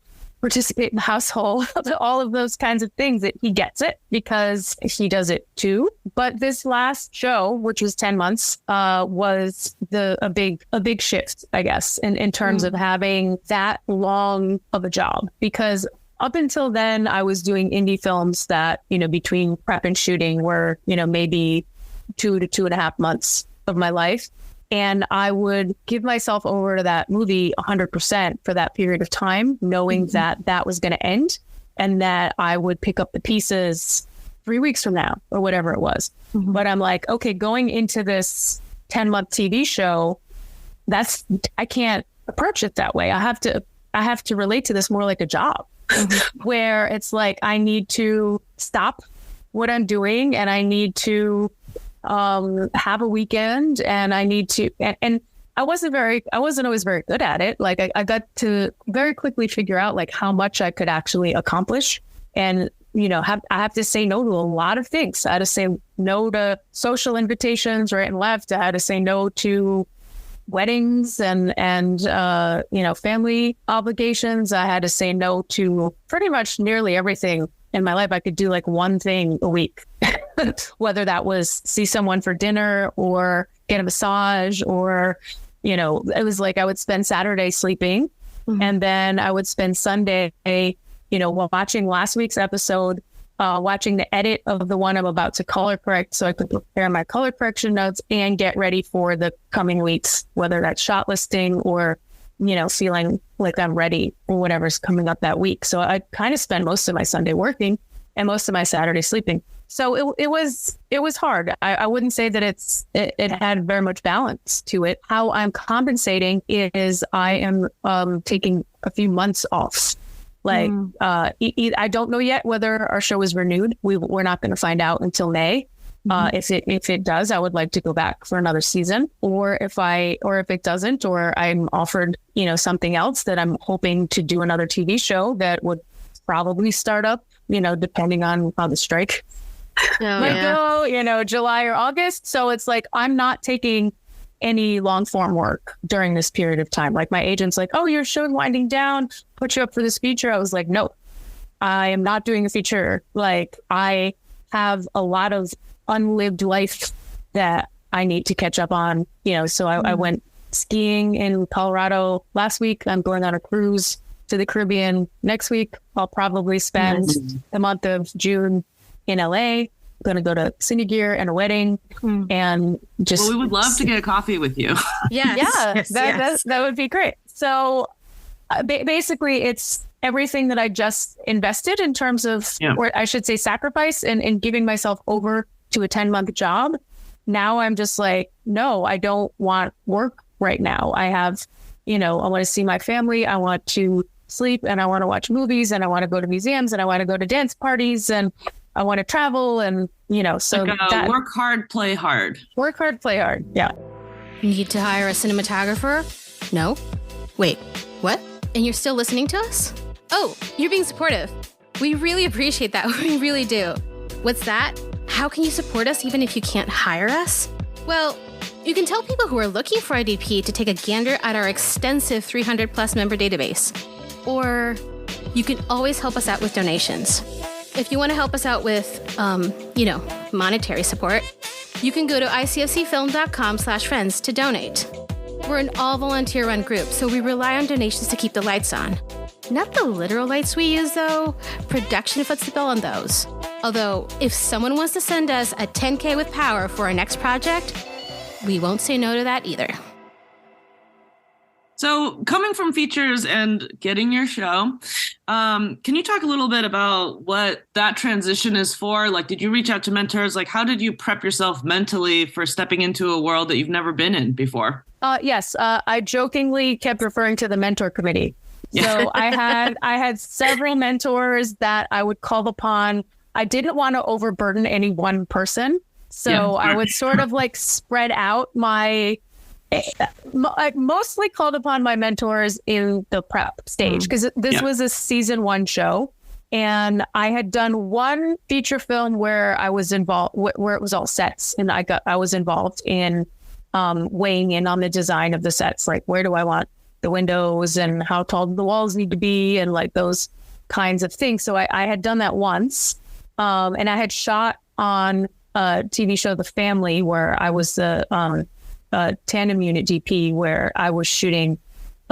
participate in the household, all of those kinds of things, that he gets it because he does it too. But this last show, which was 10 months, was a big shift, I guess, in terms of having that long of a job, because up until then, I was doing indie films that, between prep and shooting were, maybe 2 to 2.5 months of my life. And I would give myself over to that movie 100% for that period of time, knowing that was going to end and that I would pick up the pieces 3 weeks from now or whatever it was. But I'm like, okay, going into this 10-month TV show, I can't approach it that way. I have to relate to this more like a job. Where it's like I need to stop what I'm doing and I need to have a weekend, and I need to and I wasn't always very good at it. Like I got to very quickly figure out like how much I could actually accomplish, and I have to say no to a lot of things. I had to say no to social invitations right and left. I had to say no to weddings and family obligations. I had to say no to pretty much nearly everything in my life. I could do like one thing a week, whether that was see someone for dinner or get a massage, or, it was like I would spend Saturday sleeping and then I would spend Sunday, watching last week's episode, watching the edit of the one I'm about to color correct so I could prepare my color correction notes and get ready for the coming weeks, whether that's shot listing or, feeling like I'm ready for whatever's coming up that week. So I kind of spend most of my Sunday working and most of my Saturday sleeping. So it was hard. I wouldn't say that it had very much balance to it. How I'm compensating is I am taking a few months off. Like, I don't know yet whether our show is renewed. We're not going to find out until May. If it does, I would like to go back for another season, or if it doesn't, or I'm offered, something else that I'm hoping to do another TV show that would probably start up, depending on how the strike might go, July or August. So it's like, I'm not taking any long form work during this period of time. Like my agent's like, oh, your show's winding down, put you up for this feature. I was like, no, I am not doing a feature. Like I have a lot of unlived life that I need to catch up on, so I went skiing in Colorado last week. I'm going on a cruise to the Caribbean next week. I'll probably spend the month of June in LA. Going to go to Cinegear and a wedding, and just. Well, we would love to get a coffee with you. That would be great. So basically, it's everything that I just invested in terms of, or I should say, sacrifice and giving myself over to a 10-month job. Now I'm just like, no, I don't want work right now. I have, I want to see my family. I want to sleep, and I want to watch movies, and I want to go to museums, and I want to go to dance parties, and I want to travel, and so like work hard, play hard. Work hard, play hard. Yeah. Need to hire a cinematographer? No. Wait, what? And you're still listening to us? Oh, you're being supportive. We really appreciate that. We really do. What's that? How can you support us even if you can't hire us? Well, you can tell people who are looking for a DP to take a gander at our extensive 300 plus member database. Or you can always help us out with donations. If you want to help us out with, monetary support, you can go to icfcfilm.com/friends to donate. We're an all volunteer run group, so we rely on donations to keep the lights on. Not the literal lights we use, though. Production foots the bill on those. Although, if someone wants to send us a 10K with power for our next project, we won't say no to that either. So coming from features and getting your show, can you talk a little bit about what that transition is for? Like, did you reach out to mentors? Like, how did you prep yourself mentally for stepping into a world that you've never been in before? Yes. I jokingly kept referring to the mentor committee. So I had several mentors that I would call upon. I didn't want to overburden any one person. So I would sort of like spread out I mostly called upon my mentors in the prep stage because this was a season 1 show, and I had done one feature film where I was involved, where it was all sets, and I was involved in weighing in on the design of the sets, like where do I want the windows and how tall do the walls need to be and like those kinds of things. So I had done that once, and I had shot on a TV show, The Family, where I was the tandem unit DP, where I was shooting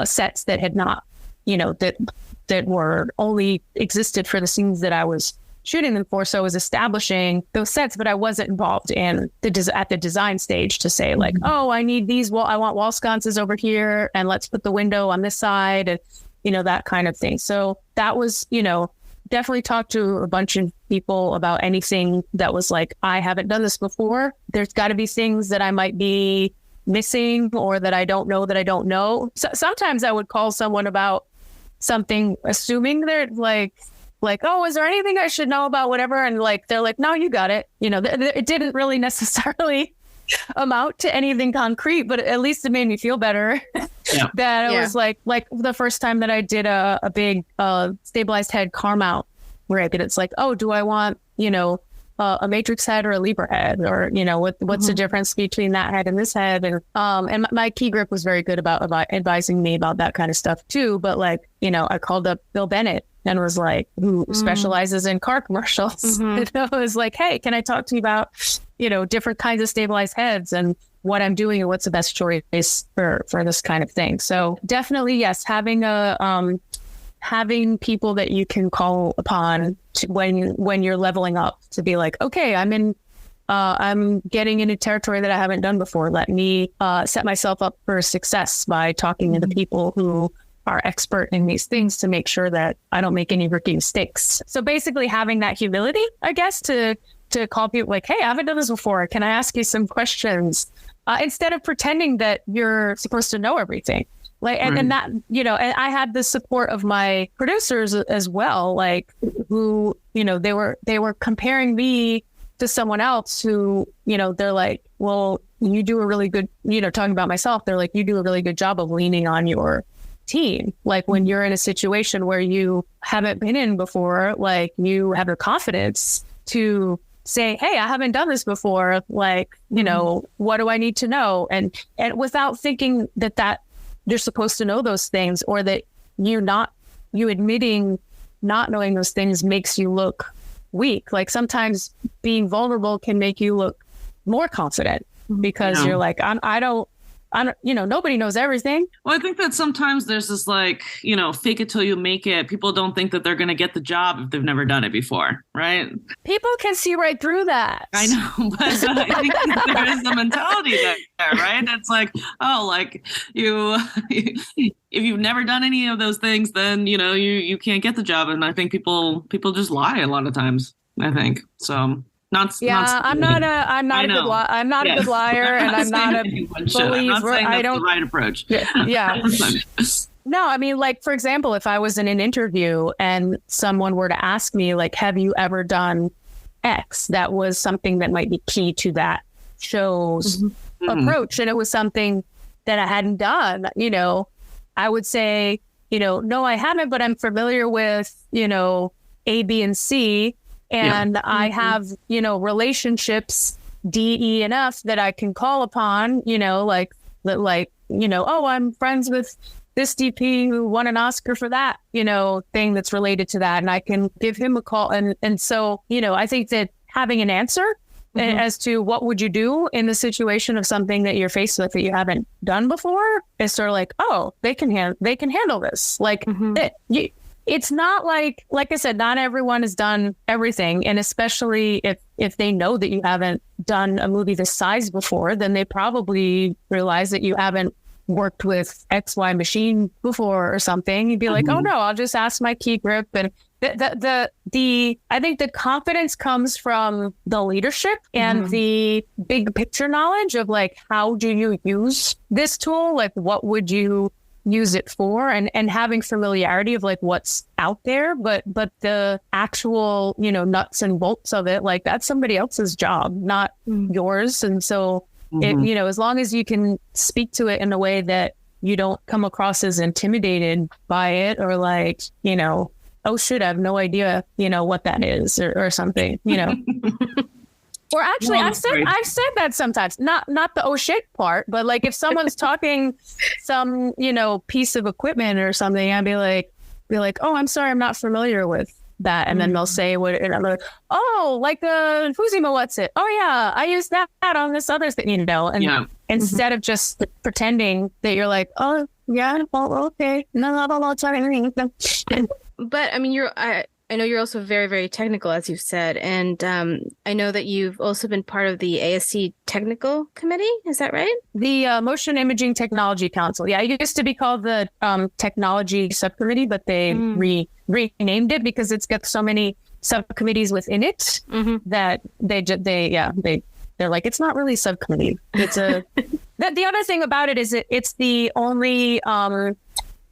sets that had not, that were only existed for the scenes that I was shooting them for. So I was establishing those sets, but I wasn't involved in at the design stage to say like, oh, I need these. I want wall sconces over here, and let's put the window on this side, and that kind of thing. So that was, definitely talked to a bunch of people about anything that was like, I haven't done this before. There's got to be things that I might be missing or that I don't know. So sometimes I would call someone about something, assuming they're like, oh, is there anything I should know about whatever? And like, they're like, no, you got it. It didn't really necessarily amount to anything concrete, but at least it made me feel better. That it was like the first time that I did a big stabilized head car mount rig, and it's like, oh, do I want, a matrix head or a lever head, or what's the difference between that head and this head? And my key grip was very good about advising me about that kind of stuff too. But like, I called up Bill Bennett and was like, who specializes in car commercials. And I was like, hey, can I talk to you about, different kinds of stabilized heads and what I'm doing and what's the best choice for this kind of thing. So definitely, yes, having people that you can call upon when you're leveling up, to be like, okay, I'm getting into territory that I haven't done before. Let me set myself up for success by talking to the people who are expert in these things to make sure that I don't make any rookie mistakes. So basically having that humility, I guess, to call people like, hey, I haven't done this before. Can I ask you some questions? Instead of pretending that you're supposed to know everything. Like, and that, and I had the support of my producers as well, like who, they were comparing me to someone else who, they're like, well, you do a really good, talking about myself, they're like, you do a really good job of leaning on your team. Like when you're in a situation where you haven't been in before, like you have the confidence to say, hey, I haven't done this before. Like, what do I need to know? And without thinking that you're supposed to know those things, or that you admitting not knowing those things makes you look weak. Like sometimes being vulnerable can make you look more confident. because you're like, I don't, nobody knows everything. Well, I think that sometimes there's this like, fake it till you make it. People don't think that they're going to get the job if they've never done it before, right? People can see right through that. I know, but I think that there is a mentality there, right? It's like, oh, like if you've never done any of those things, then, you can't get the job. And I think people just lie a lot of times, I think. So I'm not a good liar, and I'm not a believer. I don't. The right approach. Yeah. No, I mean, like, for example, if I was in an interview and someone were to ask me, like, have you ever done X? That was something that might be key to that show's approach, and it was something that I hadn't done. I would say, no, I haven't, but I'm familiar with, A, B, and C. And I have, relationships D, E, and F that I can call upon, oh, I'm friends with this DP who won an Oscar for that, thing that's related to that. And I can give him a call. And so, I think that having an answer as to what would you do in the situation of something that you're faced with that you haven't done before is sort of like, oh, they can handle this. Like it's not like I said, not everyone has done everything. And especially if they know that you haven't done a movie this size before, then they probably realize that you haven't worked with XY machine before or something. You'd be like, oh no, I'll just ask my key grip. And I think the confidence comes from the leadership and the big picture knowledge of like, how do you use this tool? Like, what would you use it for, and having familiarity of like what's out there, but the actual, nuts and bolts of it, like that's somebody else's job, not yours. And so it, as long as you can speak to it in a way that you don't come across as intimidated by it or like, oh shit, I have no idea, what that is or something, Or actually, I've said that sometimes, not the oh shit part, but like if someone's talking some, piece of equipment or something, I'd be like, oh, I'm sorry, I'm not familiar with that. And then they'll say what, and I'm like, oh, like the Fusima, what's it? Oh yeah, I use that on this other thing, and instead of just pretending that you're like, oh yeah, well, okay, no, sorry. But I mean, I know you're also very, very technical, as you've said. And I know that you've also been part of the ASC technical committee. Is that right? The Motion Imaging Technology Council. Yeah, it used to be called the Technology Subcommittee, but they renamed it because it's got so many subcommittees within it that they're like, it's not really a subcommittee. It's a... The other thing about it is it's the only, I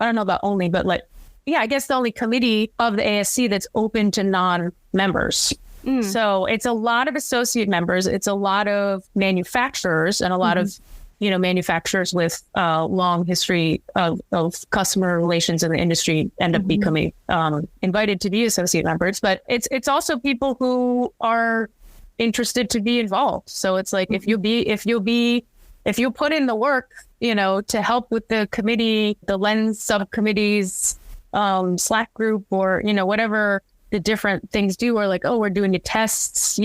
don't know about only, but like, yeah, I guess the only committee of the ASC that's open to non-members. So it's a lot of associate members. It's a lot of manufacturers and a lot of, manufacturers with long history of customer relations in the industry end up becoming invited to be associate members. But it's also people who are interested to be involved. So it's like if you put in the work, to help with the committee, the lens subcommittees, Slack group, or whatever the different things do, or like, oh, we're doing the tests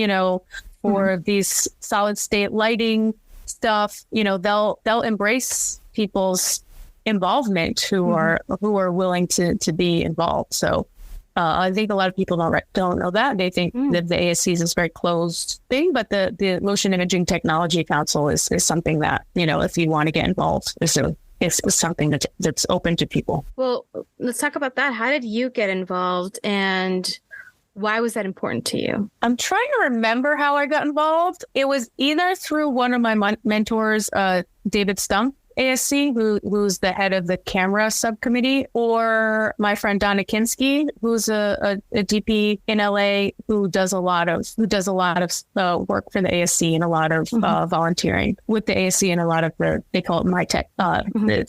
for these solid state lighting stuff, they'll embrace people's involvement who are willing to be involved. So I think a lot of people don't know that. They think that the ASC is this very closed thing, but the Motion Imaging Technology Council is something that, if you want to get involved, it's something that's open to people. Well, let's talk about that. How did you get involved, and why was that important to you? I'm trying to remember how I got involved. It was either through one of my mentors, David Stump, ASC, who's the head of the camera subcommittee, or my friend Donna Kinsky, who's a DP in LA who does a lot of work for the ASC and a lot of volunteering with the ASC and a lot of they call it MyTech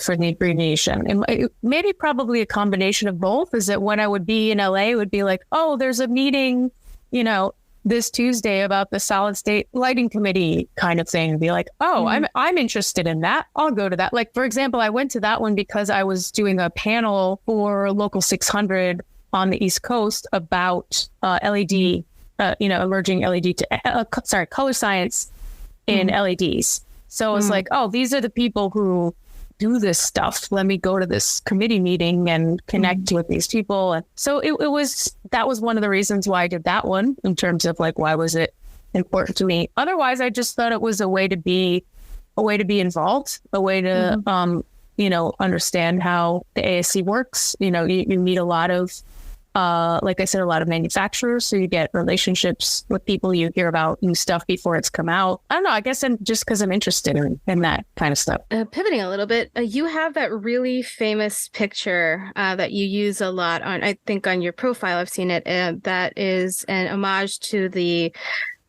for the abbreviation. And maybe probably a combination of both. Is that when I would be in LA, it would be like, oh, there's a meeting, this Tuesday about the solid state lighting committee kind of thing, and be like, oh, I'm interested in that. I'll go to that. Like, for example, I went to that one because I was doing a panel for Local 600 on the East Coast about LED, emerging LED color science in LEDs. So it was like, oh, these are the people who do this stuff. Let me go to this committee meeting and connect with these people. And so that was one of the reasons why I did that one, in terms of like, why was it important to me? Otherwise, I just thought it was a way to be involved, a way to, understand how the ASC works. You meet a lot of, like I said, a lot of manufacturers. So you get relationships with people, you hear about new stuff before it's come out. I don't know. I guess just because I'm interested in that kind of stuff. Pivoting a little bit, you have that really famous picture that you use a lot I think on your profile. I've seen it. That is an homage to the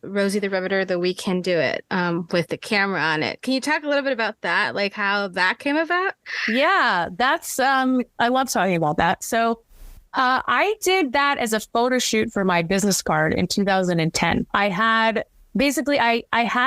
Rosie the Riveter, the We Can Do It, with the camera on it. Can you talk a little bit about that? Like how that came about? Yeah, that's, I love talking about that. So I did that as a photo shoot for my business card in 2010. I had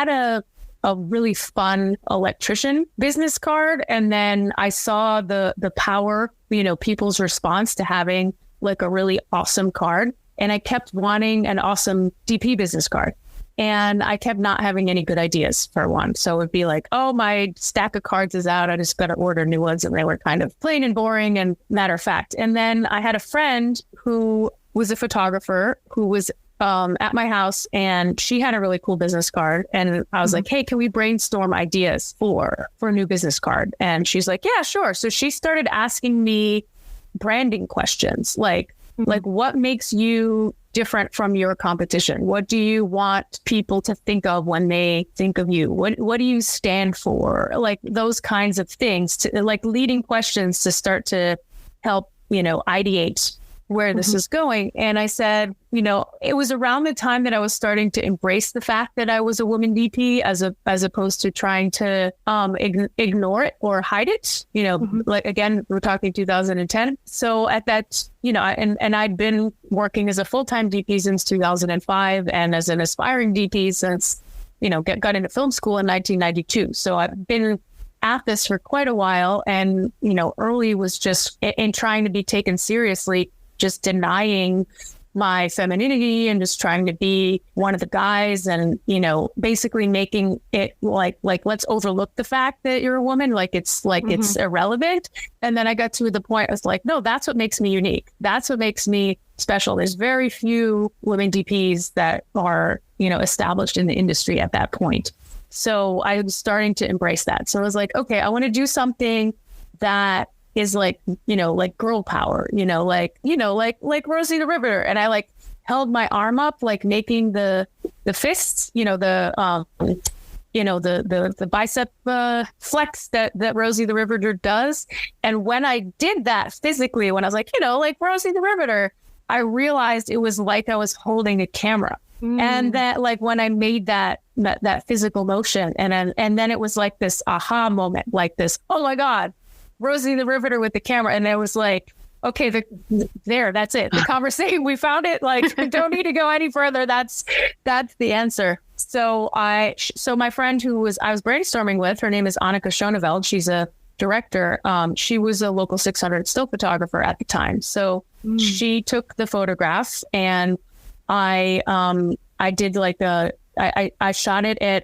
a really fun electrician business card. And then I saw the power, people's response to having like a really awesome card. And I kept wanting an awesome DP business card. And I kept not having any good ideas for one. So it would be like, oh, my stack of cards is out. I just got to order new ones. And they were kind of plain and boring and matter of fact. And then I had a friend who was a photographer who was at my house, and she had a really cool business card. And I was like, hey, can we brainstorm ideas for a new business card? And she's like, yeah, sure. So she started asking me branding questions like what makes you different from your competition? What do you want people to think of when they think of you? What do you stand for? Like those kinds of things, to like leading questions to start to help, ideate where this is going. And I said, it was around the time that I was starting to embrace the fact that I was a woman DP as opposed to trying to ignore it or hide it. Like again, we're talking 2010. So at that, and I'd been working as a full-time DP since 2005 and as an aspiring DP since, got into film school in 1992. So I've been at this for quite a while. And, early was just in trying to be taken seriously, just denying my femininity and just trying to be one of the guys and, basically making it like, let's overlook the fact that you're a woman. Like, it's irrelevant. And then I got to the point, I was like, no, that's what makes me unique. That's what makes me special. There's very few women DPs that are, established in the industry at that point. So I was starting to embrace that. So I was like, okay, I want to do something that is like, like girl power, like Rosie the Riveter. And I like held my arm up, like making the fists, the bicep flex that Rosie the Riveter does. And when I did that physically, when I was like, like Rosie the Riveter, I realized it was like I was holding a camera. And that like when I made that physical motion and then it was like this aha moment, like this, oh my God, Rosie the Riveter with the camera. And it was like, okay, that's it. The conversation, we found it. Like, don't need to go any further. That's the answer. So my friend I was brainstorming with, her name is Annika Schoneveld. She's a director. She was a local 600 still photographer at the time. So she took the photograph and I did like I shot it at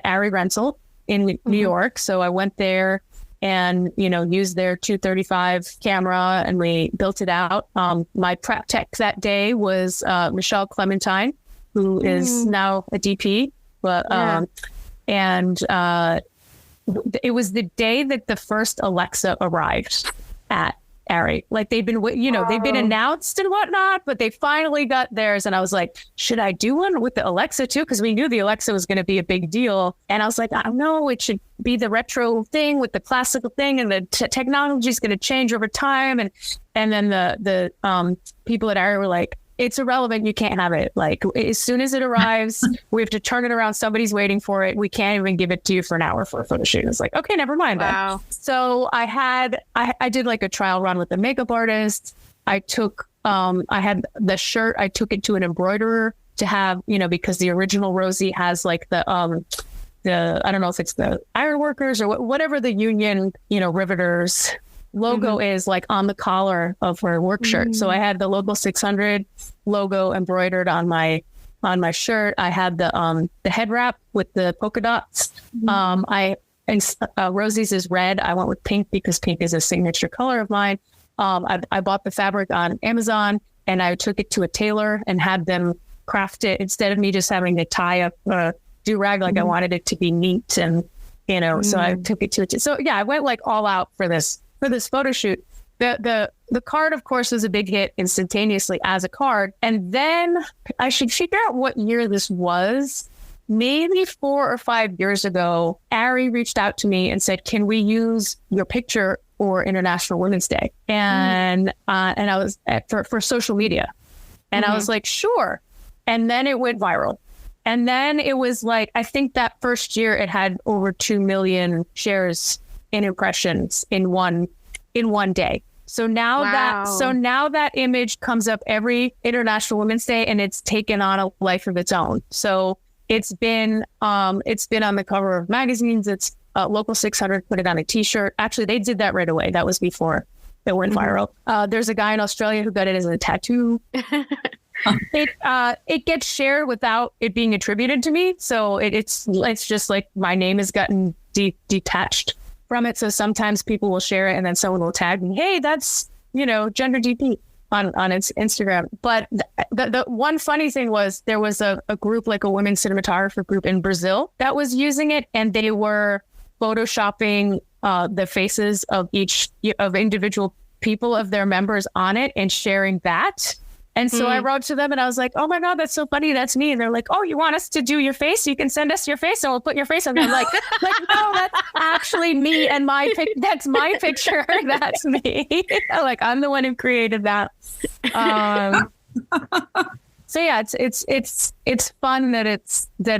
Ari Rental in New York. So I went there and, used their 235 camera and we built it out. My prep tech that day was Michelle Clementine, who is now a DP. But it was the day that the first Alexa arrived at Ari. Like they've been announced and whatnot, but they finally got theirs. And I was like, should I do one with the Alexa too? Because we knew the Alexa was going to be a big deal. And I was like, I don't know, it should be the retro thing with the classical thing, and the technology is going to change over time. And then the people at Ari were like, it's irrelevant. You can't have it. Like as soon as it arrives, we have to turn it around. Somebody's waiting for it. We can't even give it to you for an hour for a photo shoot. It's like, okay, never mind. Wow. Then. So I did like a trial run with a makeup artist. I took, I had the shirt. I took it to an embroiderer to have, because the original Rosie has like the I don't know if it's the ironworkers or whatever the union, riveters logo is like on the collar of her work shirt. So I had the local 600 logo embroidered on my on my shirt. I had the head wrap with the polka dots. Rosie's is red. I went with pink because pink is a signature color of mine. I bought the fabric on Amazon and I took it to a tailor and had them craft it instead of me just having to tie up a do-rag. Like I wanted it to be neat and, so I took it to it. So yeah, I went like all out for this photo shoot. The card, of course, was a big hit instantaneously as a card. And then I should figure out what year this was. Maybe 4 or 5 years ago, Ari reached out to me and said, "Can we use your picture for International Women's Day?" And I was for social media, and I was like, "Sure." And then it went viral, and then it was like, I think that first year it had over 2 million shares and impressions in one day. So now that image comes up every International Women's Day, and it's taken on a life of its own. So it's been on the cover of magazines. It's Local 600 put it on a T-shirt. Actually, they did that right away. That was before it went viral. There's a guy in Australia who got it as a tattoo. It gets shared without it being attributed to me. So it's just like my name has gotten detached from it. So sometimes people will share it and then someone will tag me, "Hey, that's, Jendra DP." on its Instagram. But the one funny thing was there was a group, like a women cinematographer group in Brazil that was using it, and they were photoshopping the faces of individual people of their members on it and sharing that. And so I wrote to them and I was like, "Oh my God, that's so funny. That's me." And they're like, "Oh, you want us to do your face? You can send us your face and we'll put your face on there." I'm like, "No, that's actually me and that's my picture. That's me." Like, I'm the one who created that. So yeah, it's fun that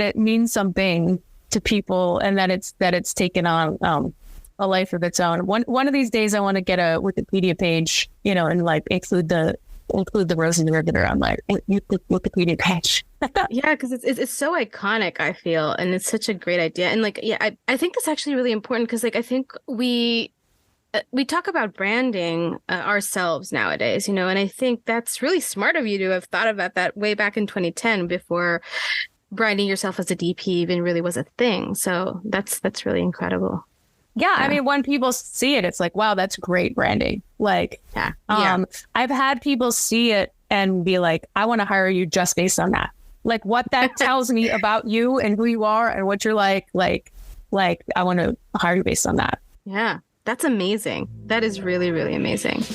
it means something to people and that it's taken on a life of its own. One of these days I want to get a Wikipedia page, and like include the Rosie the Riveter on my Wikipedia page. Yeah, because it's so iconic, I feel, and it's such a great idea. And like, yeah, I think that's actually really important because like I think we talk about branding ourselves nowadays, and I think that's really smart of you to have thought about that way back in 2010 before branding yourself as a DP even really was a thing. So that's really incredible. Yeah, I mean, when people see it, it's like, wow, that's great branding. Like, I've had people see it and be like, "I want to hire you just based on that." Like, what that tells me about you and who you are and what you're like, I want to hire you based on that. Yeah, that's amazing. That is really, really amazing.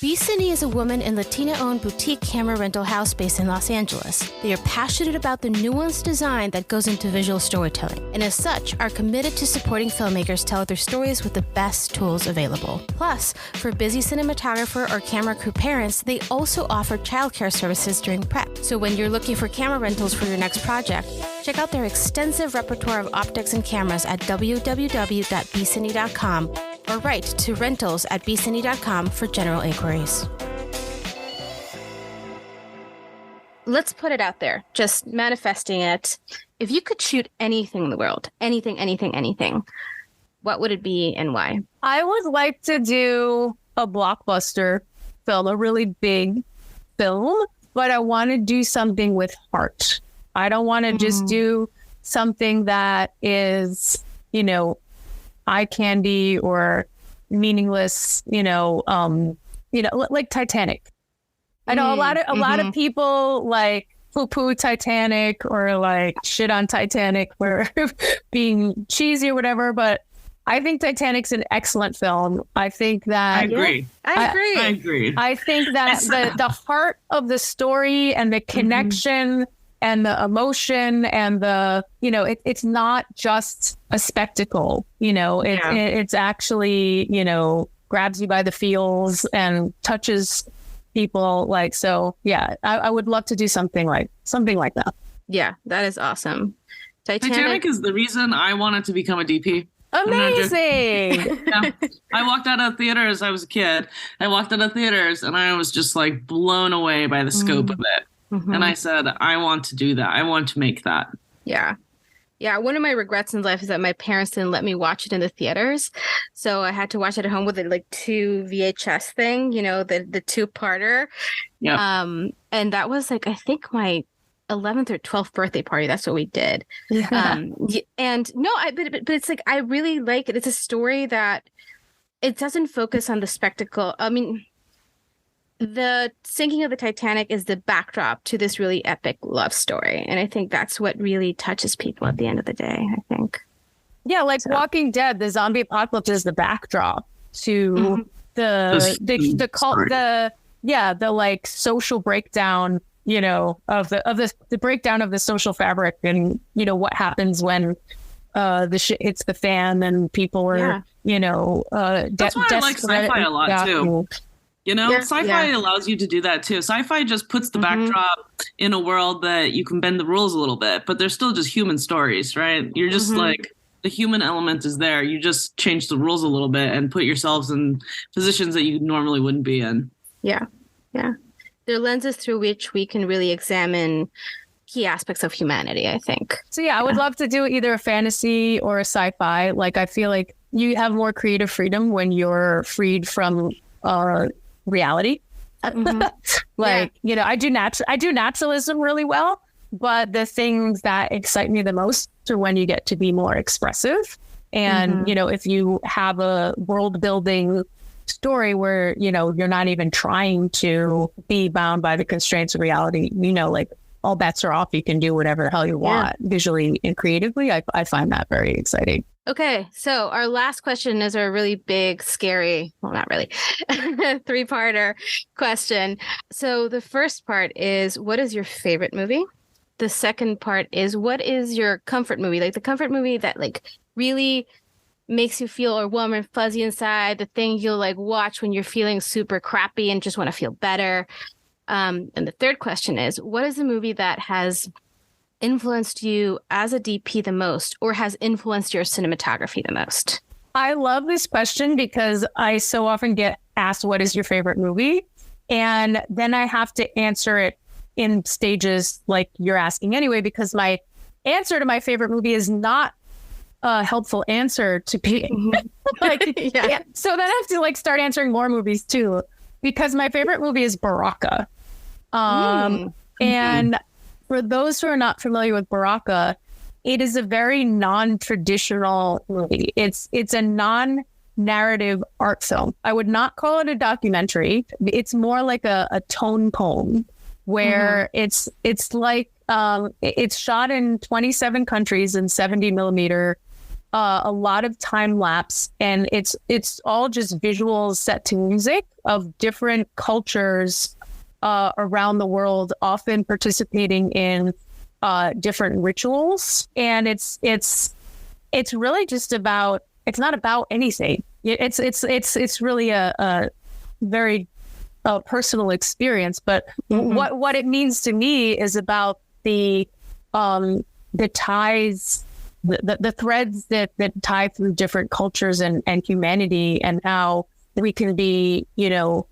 B-Cine is a woman and Latina-owned boutique camera rental house based in Los Angeles. They are passionate about the nuanced design that goes into visual storytelling, and as such, are committed to supporting filmmakers tell their stories with the best tools available. Plus, for busy cinematographer or camera crew parents, they also offer childcare services during prep. So when you're looking for camera rentals for your next project, check out their extensive repertoire of optics and cameras at www.bcine.com or write to rentals@bcine.com for general inquiries. Let's put it out there, just manifesting it. If you could shoot anything in the world, anything, what would it be and why? I would like to do a blockbuster film, a really big film, but I want to do something with heart. I don't want to just do something that is, eye candy or meaningless, like Titanic. I know a lot of people like poo-poo Titanic or like shit on Titanic for being cheesy or whatever, but I think Titanic's an excellent film. I think that I agree. I think that the heart of the story and the connection and the emotion and it's not just a spectacle, it's actually, grabs you by the feels and touches people. Like, so yeah, I would love to do something like that. Yeah, that is awesome. Titanic is the reason I wanted to become a DP. Amazing. Yeah. I walked out of theaters. I was a kid. I walked out of theaters and I was just like blown away by the scope of it. And I said, I want to do that. I want to make that. Yeah. Yeah. One of my regrets in life is that my parents didn't let me watch it in the theaters. So I had to watch it at home with the like 2 VHS thing, the 2-parter. Yeah. And that was like, I think my 11th or 12th birthday party. That's what we did. Yeah. And no, but it's like, I really like it. It's a story that it doesn't focus on the spectacle. I mean, the sinking of the Titanic is the backdrop to this really epic love story. And I think that's what really touches people at the end of the day, I think. Yeah, like Walking Dead, the zombie apocalypse is the backdrop to the like social breakdown, you know, of the breakdown of the social fabric, and you know what happens when the shit hits the fan and people are you know that's why I like sci-fi a lot too. You know, sci-fi allows you to do that too. Sci-fi just puts the backdrop in a world that you can bend the rules a little bit, but they're still just human stories, right? You're just like, the human element is there. You just change the rules a little bit and put yourselves in positions that you normally wouldn't be in. Yeah. Yeah. They're lenses through which we can really examine key aspects of humanity, I think. So yeah, I would love to do either a fantasy or a sci-fi. Like, I feel like you have more creative freedom when you're freed from reality. Like, you know, I do naturalism really well, but the things that excite me the most are when you get to be more expressive. And, you know, if you have a world building story where, you know, you're not even trying to be bound by the constraints of reality, you know, like all bets are off. You can do whatever the hell you want visually and creatively. I find that very exciting. Okay, so our last question is a really big, scary, well, not really, three-parter question. So the first part is, what is your favorite movie? The second part is, what is your comfort movie? Like the comfort movie that like really makes you feel or warm and fuzzy inside, the thing you'll like watch when you're feeling super crappy and just want to feel better. And the third question is, what is the movie that has influenced you as a DP the most, or has influenced your cinematography the most? I love this question because I so often get asked, what is your favorite movie? And then I have to answer it in stages like you're asking anyway, because my answer to my favorite movie is not a helpful answer to be like, so then I have to like start answering more movies too, because my favorite movie is Baraka. And for those who are not familiar with Baraka, it is a very non-traditional movie. It's a non-narrative art film. I would not call it a documentary. It's more like a tone poem, where it's like it's shot in 27 countries in 70 millimeter, a lot of time lapse, and it's all just visuals set to music of different cultures around the world, often participating in different rituals. And it's really just about, it's not about anything. It's really a very personal experience. But what it means to me is about the ties, the threads that tie through different cultures and humanity, and how we can be, you know,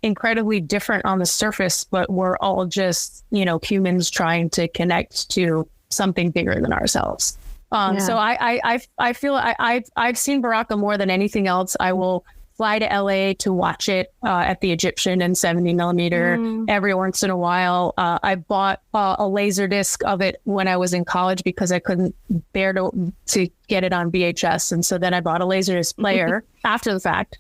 incredibly different on the surface, but we're all just, you know, humans trying to connect to something bigger than ourselves. So I feel I've seen Baraka more than anything else. I will fly to LA to watch it at the Egyptian in 70 millimeter every once in a while. I bought a laser disc of it when I was in college because I couldn't bear to get it on VHS. And so then I bought a laser disc player after the fact.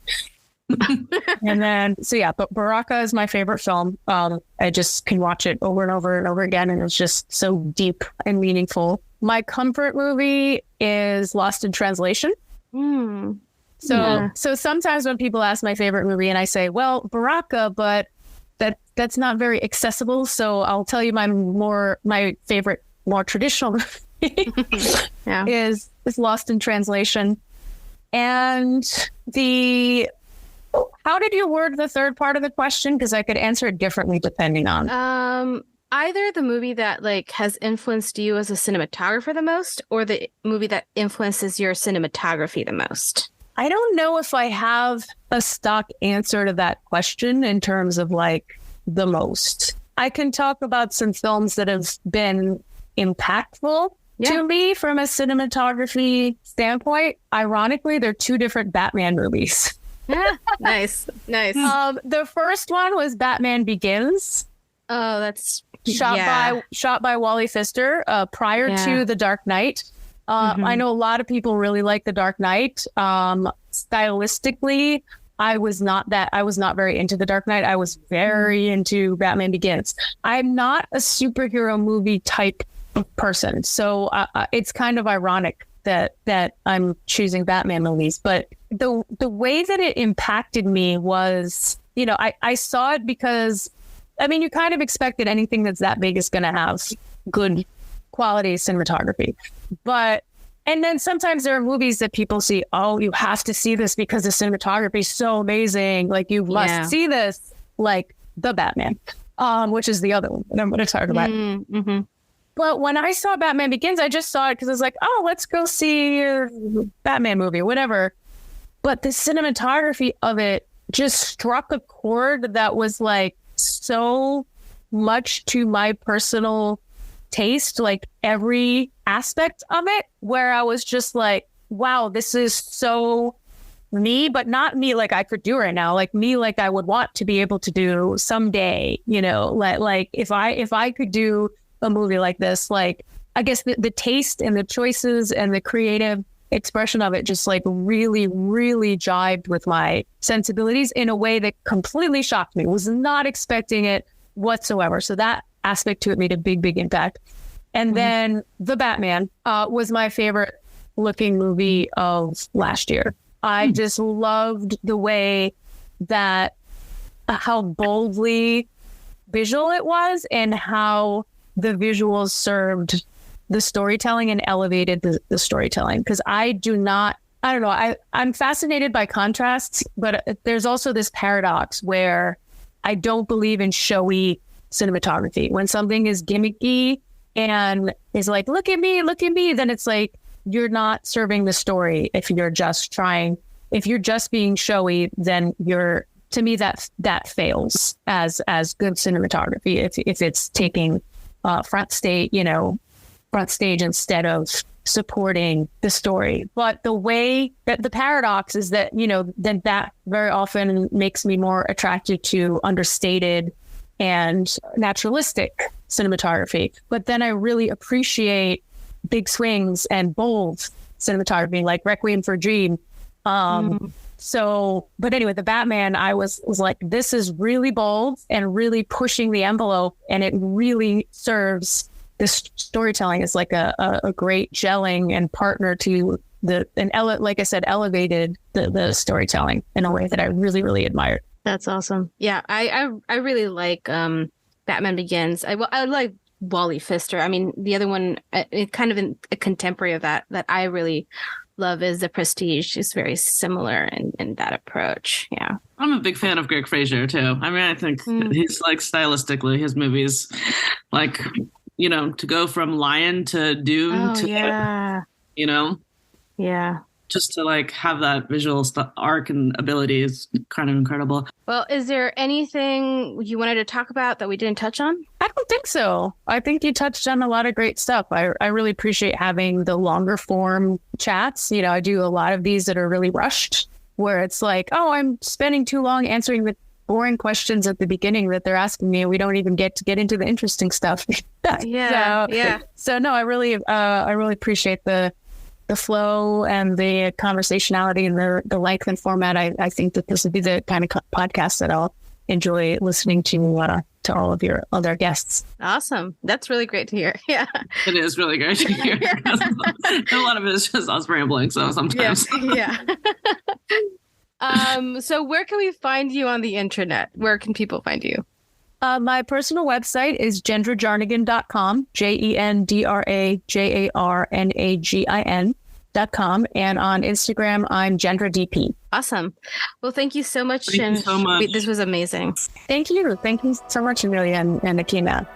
And then, but Baraka is my favorite film. I just can watch it over and over and over again, and it's just so deep and meaningful. My comfort movie is Lost in Translation. So sometimes when people ask my favorite movie and I say, well, Baraka, but that's not very accessible. So I'll tell you my favorite, more traditional movie is Lost in Translation. And how did you word the third part of the question? Because I could answer it differently depending on. Either the movie that like has influenced you as a cinematographer the most, or the movie that influences your cinematography the most. I don't know if I have a stock answer to that question in terms of like the most. I can talk about some films that have been impactful to me from a cinematography standpoint. Ironically, they're two different Batman movies. Nice. The first one was Batman Begins. Oh, that's shot by Wally Pfister prior to The Dark Knight. I know a lot of people really like The Dark Knight. Stylistically, I was not very into The Dark Knight. I was very into Batman Begins. I'm not a superhero movie type of person, so it's kind of ironic that I'm choosing Batman movies. But the way that it impacted me was, I saw it because, I mean, you kind of expected anything that's that big is going to have good quality cinematography. And then sometimes there are movies that people see, oh, you have to see this because the cinematography is so amazing. Like, you must see this, like The Batman, which is the other one that I'm going to talk about. Mm-hmm. But when I saw Batman Begins, I just saw it because I was like, oh, let's go see a Batman movie, whatever. But the cinematography of it just struck a chord that was like so much to my personal taste, like every aspect of it, where I was just like, wow, this is so me, but not me like I could do right now, like me like I would want to be able to do someday, like if I could do a movie like this, like I guess the taste and the choices and the creative expression of it just like really, really jived with my sensibilities in a way that completely shocked me. Was not expecting it whatsoever. So that aspect to it made a big, big impact. And then The Batman was my favorite looking movie of last year. I just loved the way that how boldly visual it was and how the visuals served the storytelling and elevated the storytelling. Because I don't know, I'm fascinated by contrasts, but there's also this paradox where I don't believe in showy cinematography. When something is gimmicky and is like, look at me, then it's like, you're not serving the story. If you're just being showy, then to me, that fails as good cinematography. If it's taking front stage instead of supporting the story. But the way that the paradox is that, then that very often makes me more attracted to understated and naturalistic cinematography. But then I really appreciate big swings and bold cinematography, like Requiem for a Dream. So, but anyway, The Batman, I was like, this is really bold and really pushing the envelope, and it really serves this storytelling as like a great gelling and partner to like I said, elevated the storytelling in a way that I really, really admired. That's awesome. Yeah, I really like Batman Begins. I like Wally Pfister. I mean, the other one, it kind of a contemporary of that I really love is The Prestige. It's very similar in that approach. Yeah. I'm a big fan of Greg Fraser too. I mean, I think he's like stylistically, his movies, like, to go from Lion to Dune yeah. just to like have that visual arc and ability is kind of incredible. Well, is there anything you wanted to talk about that we didn't touch on? I don't think so. I think you touched on a lot of great stuff. I really appreciate having the longer form chats. I do a lot of these that are really rushed, where it's like, oh, I'm spending too long answering the boring questions at the beginning that they're asking me. We don't even get into the interesting stuff. So no, I really appreciate the flow and the conversationality and the length and format. I think that this would be the kind of podcast that I'll enjoy listening to all of your other guests. Awesome. That's really great to hear. Yeah. It is really great to hear. A lot of it is just us rambling. So sometimes. Yeah. So where can we find you on the internet? Where can people find you? My personal website is jendrajarnagin.com, JendraJarnagin.com. And on Instagram, I'm JendraDP. Awesome. Well, thank you so much. Thank you so much. This was amazing. Thank you. Thank you so much, Amelia and Akina.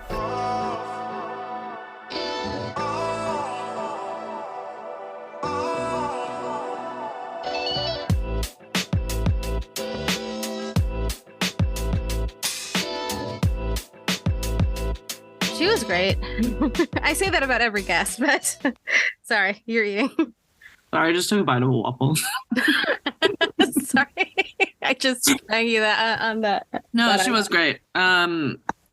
She was great. I say that about every guest, but sorry, you're eating. Sorry, I just took a bite of a waffle. Sorry. I just rang you that on that. No, she was great.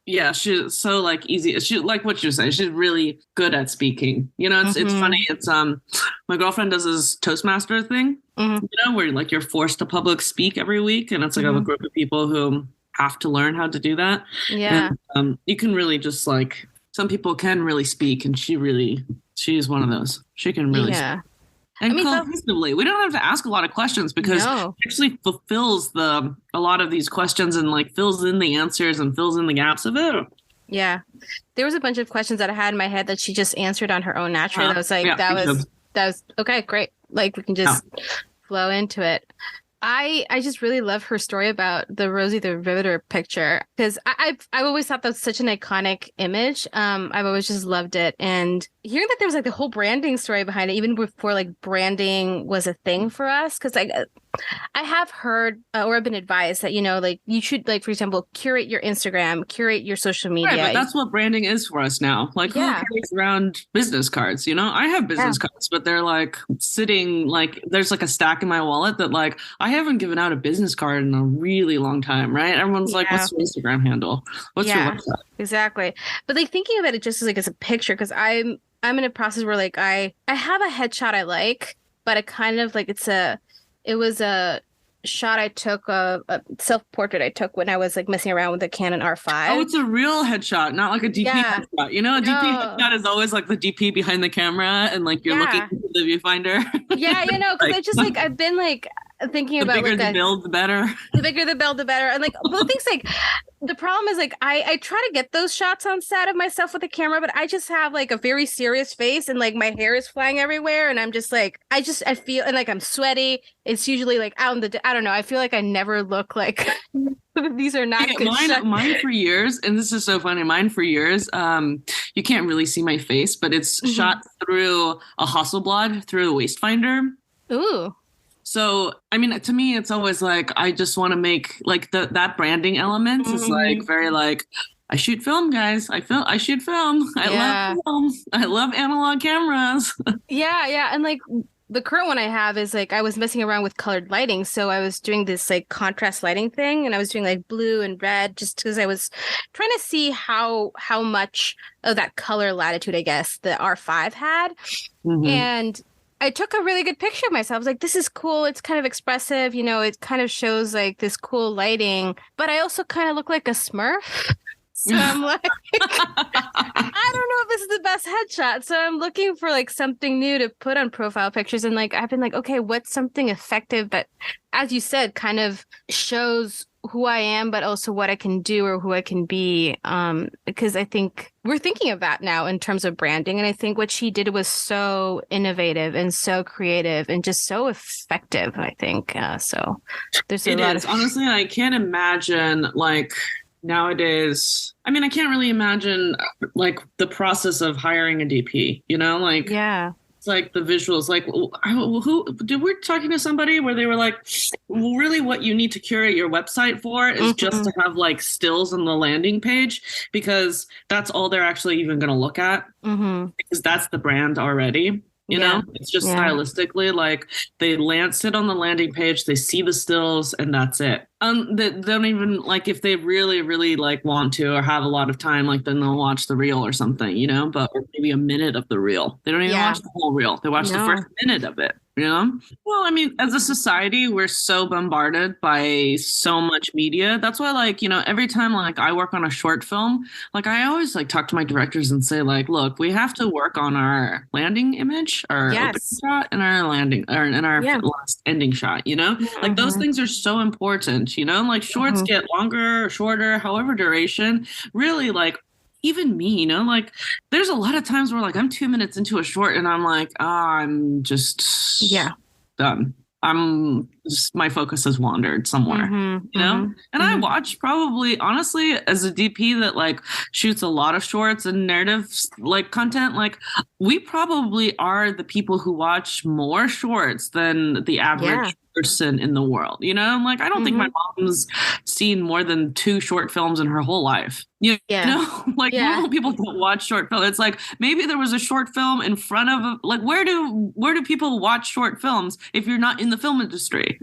Yeah, she's so like easy. She like what you're saying. She's really good at speaking. It's funny. It's my girlfriend does this Toastmaster thing. Where like you're forced to public speak every week, and it's like a group of people who have to learn how to do that. Yeah, and you can really just like some people can really speak, and she's one of those. She can really speak. And cohesively, we don't have to ask a lot of questions because it actually fulfills a lot of these questions and like fills in the answers and fills in the gaps of it. Yeah. There was a bunch of questions that I had in my head that she just answered on her own naturally. I was like, that was okay, great. Like we can just flow into it. I just really love her story about the Rosie the Riveter picture because I've always thought that's such an iconic image. I've always just loved it, and hearing that there was like the whole branding story behind it, even before like branding was a thing for us, because like I have heard or I've been advised that like you should like, for example, curate your Instagram, curate your social media. Right, but that's what branding is for us now. Like who carries around business cards? I have business cards, but they're like sitting like there's like a stack in my wallet that like I haven't given out a business card in a really long time, right? Everyone's like, what's your Instagram handle? What's your website? Exactly. But like thinking about it just as like as a picture, because I'm in a process where like I have a headshot I like, but it kind of like it was a shot I took, a self-portrait I took when I was like messing around with the Canon R5. Oh, it's a real headshot, not like a DP headshot. A DP headshot is always like the DP behind the camera and like you're looking into the viewfinder. Yeah, because I just like I've been like thinking about the bigger like the build, the better. The bigger the build, the better. And like the things like the problem is like I try to get those shots on set of myself with a camera, but I just have like a very serious face and like my hair is flying everywhere and I'm just like I feel and like I'm sweaty. It's usually like out in the I don't know. I feel like I never look like these are not good shots. Mine for years, and this is so funny. Mine for years, you can't really see my face, but it's shot through a Hasselblad through a wastefinder. Ooh. So, I mean, to me, it's always like, I just want to make like that branding element is like very like, I shoot film, guys. I shoot film. I love film. I love analog cameras. Yeah. And like the current one I have is like, I was messing around with colored lighting. So I was doing this like contrast lighting thing and I was doing like blue and red just because I was trying to see how much of that color latitude, I guess, the R5 had. And I took a really good picture of myself. I was like, this is cool. It's kind of expressive. It kind of shows like this cool lighting, but I also kind of look like a Smurf. So I'm like, I don't know if this is the best headshot. So I'm looking for like something new to put on profile pictures. And like, I've been like, okay, what's something effective that, as you said, kind of shows who I am, but also what I can do or who I can be. Because I think we're thinking of that now in terms of branding. And I think what she did was so innovative and so creative and just so effective, I think. So there's a lot of... Honestly, I can't imagine like nowadays. I mean, I can't really imagine like the process of hiring a DP, like... Yeah. It's like the visuals, like we're talking to somebody where they were like, well, really what you need to curate your website for is just to have like stills on the landing page because that's all they're actually even going to look at because that's the brand already. It's just stylistically like they sit on the landing page, they see the stills and that's it. They don't even like if they really, really like want to or have a lot of time, like then they'll watch the reel or something, but or maybe a minute of the reel. They don't even watch the whole reel. They watch the first minute of it. Well, I mean, as a society, we're so bombarded by so much media. That's why, like, every time like I work on a short film, like I always like talk to my directors and say like, look, we have to work on our landing image, our opening shot, and our landing or in our last ending shot. Like those things are so important. Like shorts get longer or shorter, however duration. Really, like. Even me, like there's a lot of times where like I'm 2 minutes into a short and I'm like, I'm just done. My focus has wandered somewhere, and I watch probably honestly as a DP that like shoots a lot of shorts and narrative like content, like we probably are the people who watch more shorts than the average person in the world. You know, I'm like, I don't think my mom's seen more than 2 short films in her whole life. You know, like normal people don't watch short films. It's like maybe there was a short film in front of like where do people watch short films if you're not in the film industry,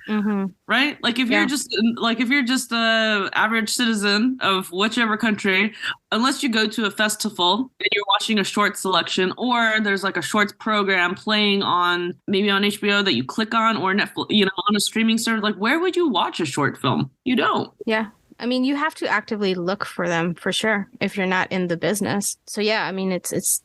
right? Like if you're just a average citizen of whichever country, unless you go to a festival and you're watching a short selection, or there's like a shorts program playing on maybe on HBO that you click on, or Netflix, you know, on a streaming service, like where would you watch a short film? You don't. Yeah. I mean, you have to actively look for them for sure if you're not in the business. So yeah, I mean, it's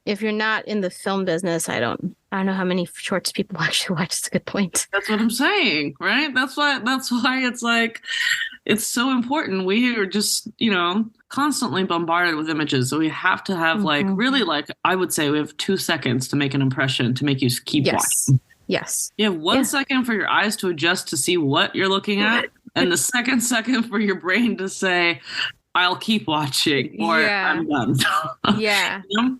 if you're not in the film business, I don't know how many shorts people actually watch. It's a good point. That's what I'm saying, right? That's why it's like it's so important. We are just, you know, constantly bombarded with images, so we have to have like really, like I would say we have 2 seconds to make an impression to make you keep watching. Yes. You have 1 second for your eyes to adjust to see what you're looking at. And the second for your brain to say, I'll keep watching or I'm done. Yeah. You know?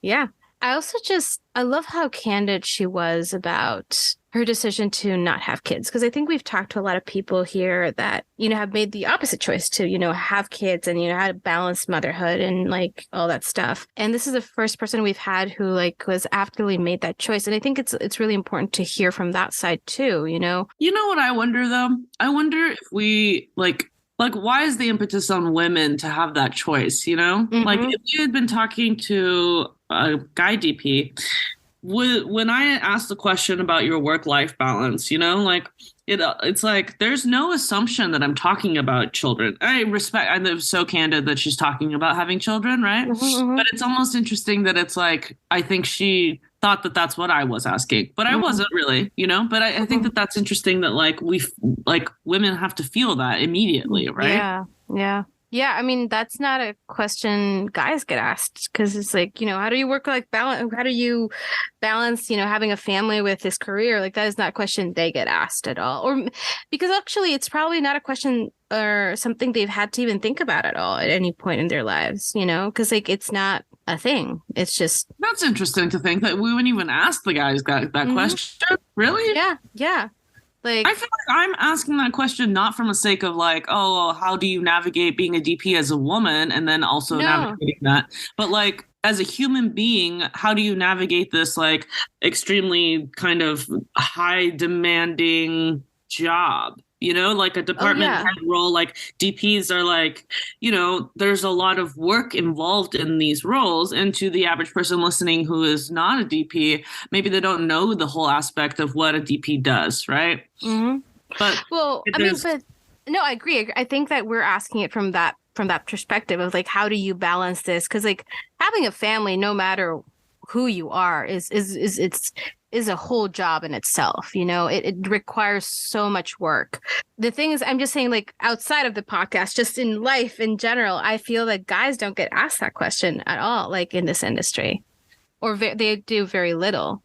Yeah. I love how candid she was about her decision to not have kids. Because I think we've talked to a lot of people here that, you know, have made the opposite choice to, you know, have kids and, you know, how to balance motherhood and like all that stuff. And this is the first person we've had who like was actively made that choice. And I think it's really important to hear from that side too, you know? You know what I wonder though? I wonder if we like why is the impetus on women to have that choice, you know? Like if you had been talking to a guy DP, when I asked the question about your work-life balance, you know, like it's like there's no assumption that I'm talking about children. I'm so candid that she's talking about having children, right? But it's almost interesting that it's like I think she thought that that's what I was asking, but I wasn't really, you know. But I think that that's interesting that like women have to feel that immediately, right? Yeah, I mean, that's not a question guys get asked because it's like, you know, how do you work-life balance? How do you balance, you know, having a family with this career? Like that is not a question they get asked at all. Or because actually it's probably not a question or something they've had to even think about at all at any point in their lives, you know, because like it's not a thing. It's just. That's interesting to think that we wouldn't even ask the guys that question. Really? Yeah. Like, I feel like I'm asking that question not from a sake of like, oh, how do you navigate being a DP as a woman and then also navigating that, but like as a human being, how do you navigate this like extremely kind of high demanding job? You know, like a department head role, like DPs are like, you know, there's a lot of work involved in these roles. And to the average person listening who is not a DP, maybe they don't know the whole aspect of what a DP does, right? But no, I agree. I think that we're asking it from that perspective of like, how do you balance this? Because like having a family, no matter who you are, is a whole job in itself. You know, it requires so much work. The thing is, I'm just saying, like outside of the podcast, just in life in general, I feel that guys don't get asked that question at all, like in this industry, or they do very little.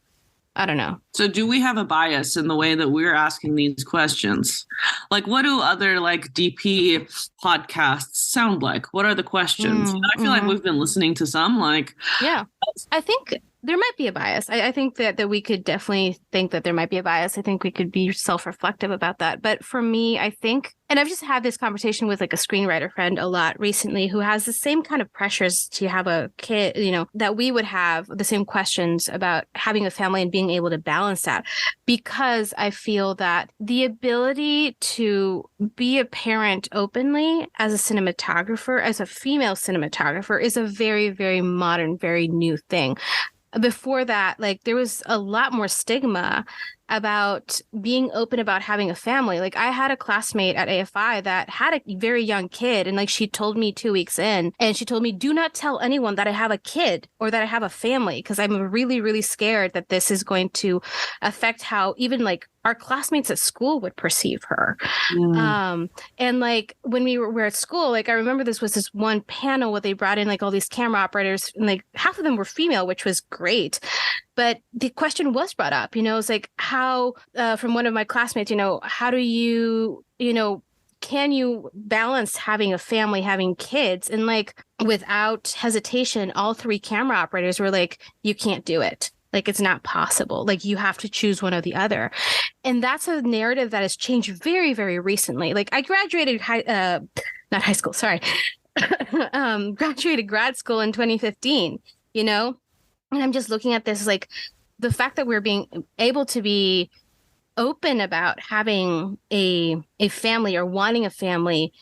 I don't know. So do we have a bias in the way that we're asking these questions? Like, what do other like DP podcasts sound like? What are the questions? I feel like we've been listening to some like. Yeah, I think there might be a bias. I think that we could definitely think that there might be a bias. I think we could be self-reflective about that. But for me, I think, and I've just had this conversation with like a screenwriter friend a lot recently who has the same kind of pressures to have a kid, you know, that we would have the same questions about having a family and being able to balance that. Because I feel that the ability to be a parent openly as a cinematographer, as a female cinematographer, is a very, very modern, very new thing. Before that, like there was a lot more stigma about being open about having a family. Like I had a classmate at AFI that had a very young kid, and like she told me 2 weeks in, and she told me, do not tell anyone that I have a kid or that I have a family, because I'm really, really scared that this is going to affect how even like our classmates at school would perceive her. And like when we were at school, like I remember this was this one panel where they brought in like all these camera operators, and like half of them were female, which was great. But the question was brought up, you know, it's like how, from one of my classmates, you know, how do you, you know, can you balance having a family, having kids? And like, without hesitation, all 3 camera operators were like, you can't do it. Like, it's not possible. Like, you have to choose one or the other. And that's a narrative that has changed very, very recently. Like, I graduated not high school, sorry. Graduated grad school in 2015, you know? And I'm just looking at this, like, the fact that we're being able to be open about having a family or wanting a family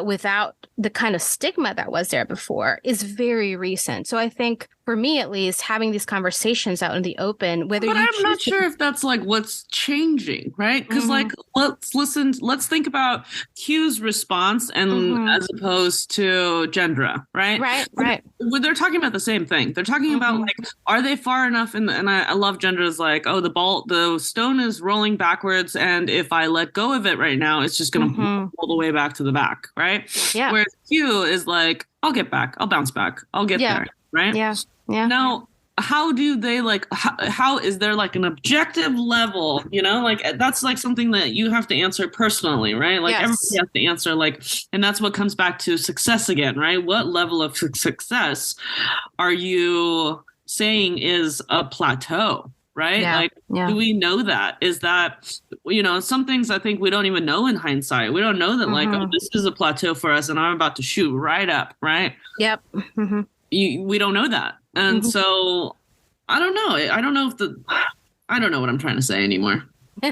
without the kind of stigma that was there before is very recent. So I think, for me at least, having these conversations out in the open, whether but you I'm not sure if that's like what's changing, right? Because like, let's think about Q's response and as opposed to Jendra, right? Right. Well, they're talking about the same thing. They're talking about like, are they far enough in and I love Jendra's like, oh, the stone is rolling backwards, and if I let go of it right now, it's just gonna pull the way back to the back, right? Yeah. Whereas Q is like, I'll get back, I'll bounce back, I'll get there, right? Yeah. Now, how do they like, how is there like an objective level, you know, like that's like something that you have to answer personally, right? Like everybody has to answer, like, and that's what comes back to success again, right? What level of success are you saying is a plateau? Right? Do we know that? Is that, you know, some things I think we don't even know in hindsight. We don't know that like, oh, this is a plateau for us and I'm about to shoot right up, right? Yep. We don't know that. And so I don't know. I don't know what I'm trying to say anymore. I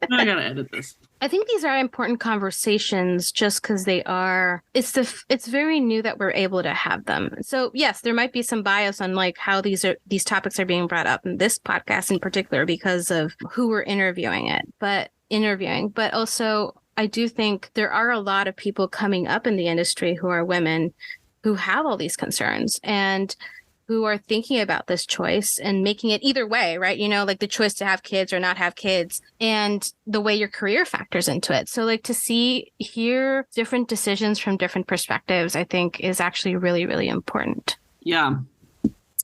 gotta edit this. I think these are important conversations just because they are, it's very new that we're able to have them. So yes, there might be some bias on like how these topics are being brought up in this podcast in particular because of who we're interviewing, but also I do think there are a lot of people coming up in the industry who are women who have all these concerns and who are thinking about this choice and making it either way, right? You know, like the choice to have kids or not have kids and the way your career factors into it. So like to hear different decisions from different perspectives, I think is actually really, really important. Yeah.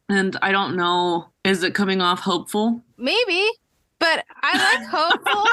And I don't know, is it coming off hopeful? Maybe, but I like hopeful.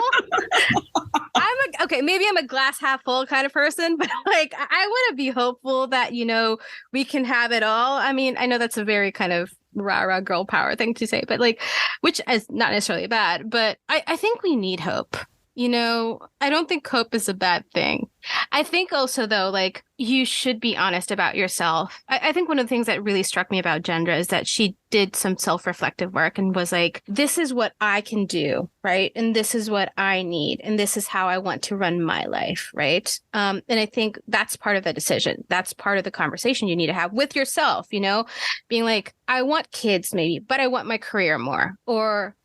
Maybe I'm a glass half full kind of person, but like, I want to be hopeful that, you know, we can have it all. I mean, I know that's a very kind of rah-rah girl power thing to say, but like, which is not necessarily bad, but I think we need hope. You know, I don't think hope is a bad thing. I think also, though, like, you should be honest about yourself. I think one of the things that really struck me about Jendra is that she did some self-reflective work and was like, this is what I can do, right? And this is what I need. And this is how I want to run my life, right? And I think that's part of the decision. That's part of the conversation you need to have with yourself, you know, being like, I want kids maybe, but I want my career more. Or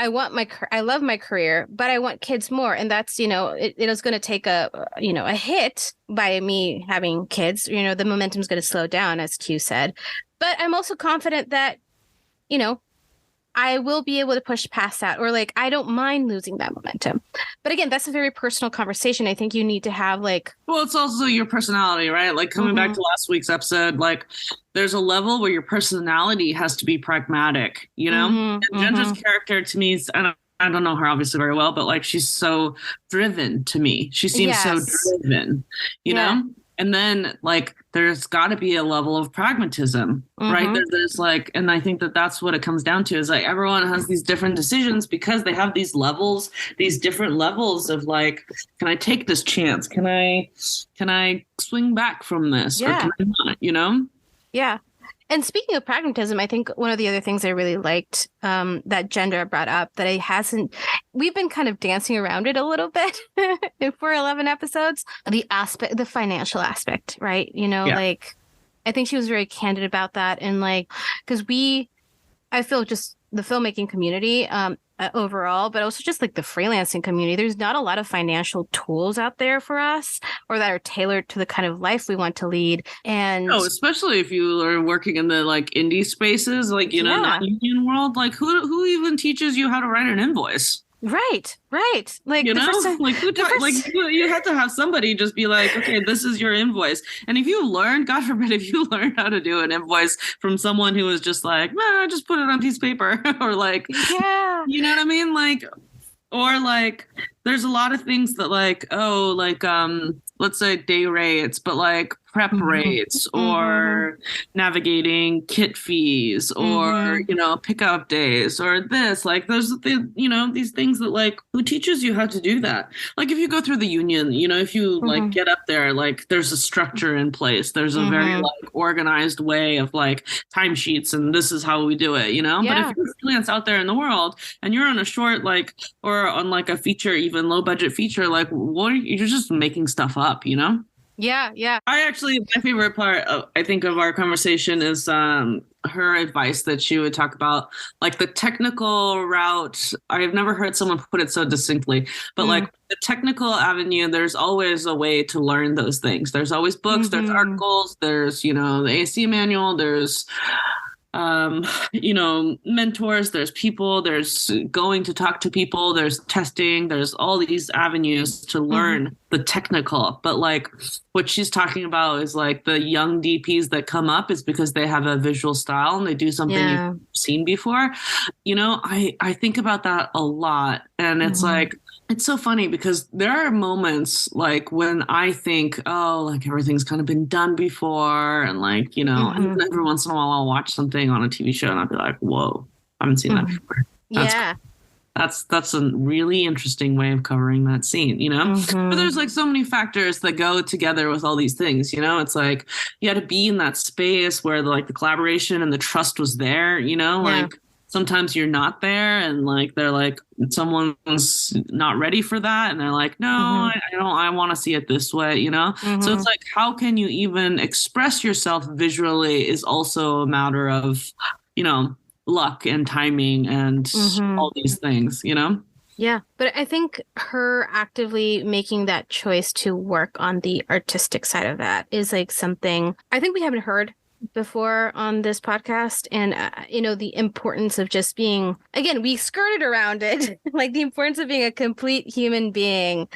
I love my career, but I want kids more. And that's, you know, it is going to take a hit by me having kids. You know, the momentum is going to slow down, as Q said. But I'm also confident that, you know, I will be able to push past that, or like, I don't mind losing that momentum. But again, that's a very personal conversation. I think you need to have like, well, it's also your personality, right? Like coming back to last week's episode, like there's a level where your personality has to be pragmatic, you know? And Jendra's character to me is, I don't know her obviously very well, but like, she's so driven to me. She seems so driven, you know? And then like, there's got to be a level of pragmatism, right? There's like, and I think that that's what it comes down to is like, everyone has these different decisions because they have these levels, these different levels of like, can I take this chance? Can I swing back from this? Or can I not, you know? Yeah. And speaking of pragmatism, I think one of the other things I really liked that Jendra brought up that we've been kind of dancing around it a little bit for 11 episodes, the financial aspect, right? You know, like, I think she was very candid about that. And like, because I feel just the filmmaking community overall, but also just like the freelancing community, there's not a lot of financial tools out there for us or that are tailored to the kind of life we want to lead. And especially if you are working in the like indie spaces, like, you know, not union world, like who even teaches you how to write an invoice? Right. Like, you know, you have to have somebody just be like, okay, this is your invoice. And if you learn, God forbid, if you learn how to do an invoice from someone who is just like, just put it on a piece of paper or like, you know what I mean? Like, Or like there's a lot of things that like, oh, like let's say day rates, but like prep rates or navigating kit fees or pickup days or this, like those these things that like who teaches you how to do that? Like if you go through the union, if you like get up there, like there's a structure in place, there's a very like organized way of like timesheets and this is how we do it, but if you're freelance out there in the world and you're on a short like or on like a feature, even low budget feature, like you're just making stuff up, Yeah. I actually, my favorite part I think of our conversation is her advice that she would talk about like the technical route. I've never heard someone put it so distinctly, but like the technical avenue, there's always a way to learn those things. There's always books, there's articles, there's, the AC manual, there's mentors, there's people, there's going to talk to people, there's testing, there's all these avenues to learn the technical. But like what she's talking about is like the young DPs that come up is because they have a visual style and they do something you've seen before. I think about that a lot. And it's like, it's so funny because there are moments like when I think, oh, like everything's kind of been done before. And like, and then every once in a while I'll watch something on a TV show and I'll be like, whoa, I haven't seen that before. That's a really interesting way of covering that scene, But there's like so many factors that go together with all these things, It's like you had to be in that space where the collaboration and the trust was there, like sometimes you're not there and like they're like someone's not ready for that and they're like, no, I want to see it this way, So it's like how can you even express yourself visually is also a matter of, luck and timing and all these things, Yeah, but I think her actively making that choice to work on the artistic side of that is like something I think we haven't heard before on this podcast. And, the importance of just being, again, we skirted around it, like the importance of being a complete human being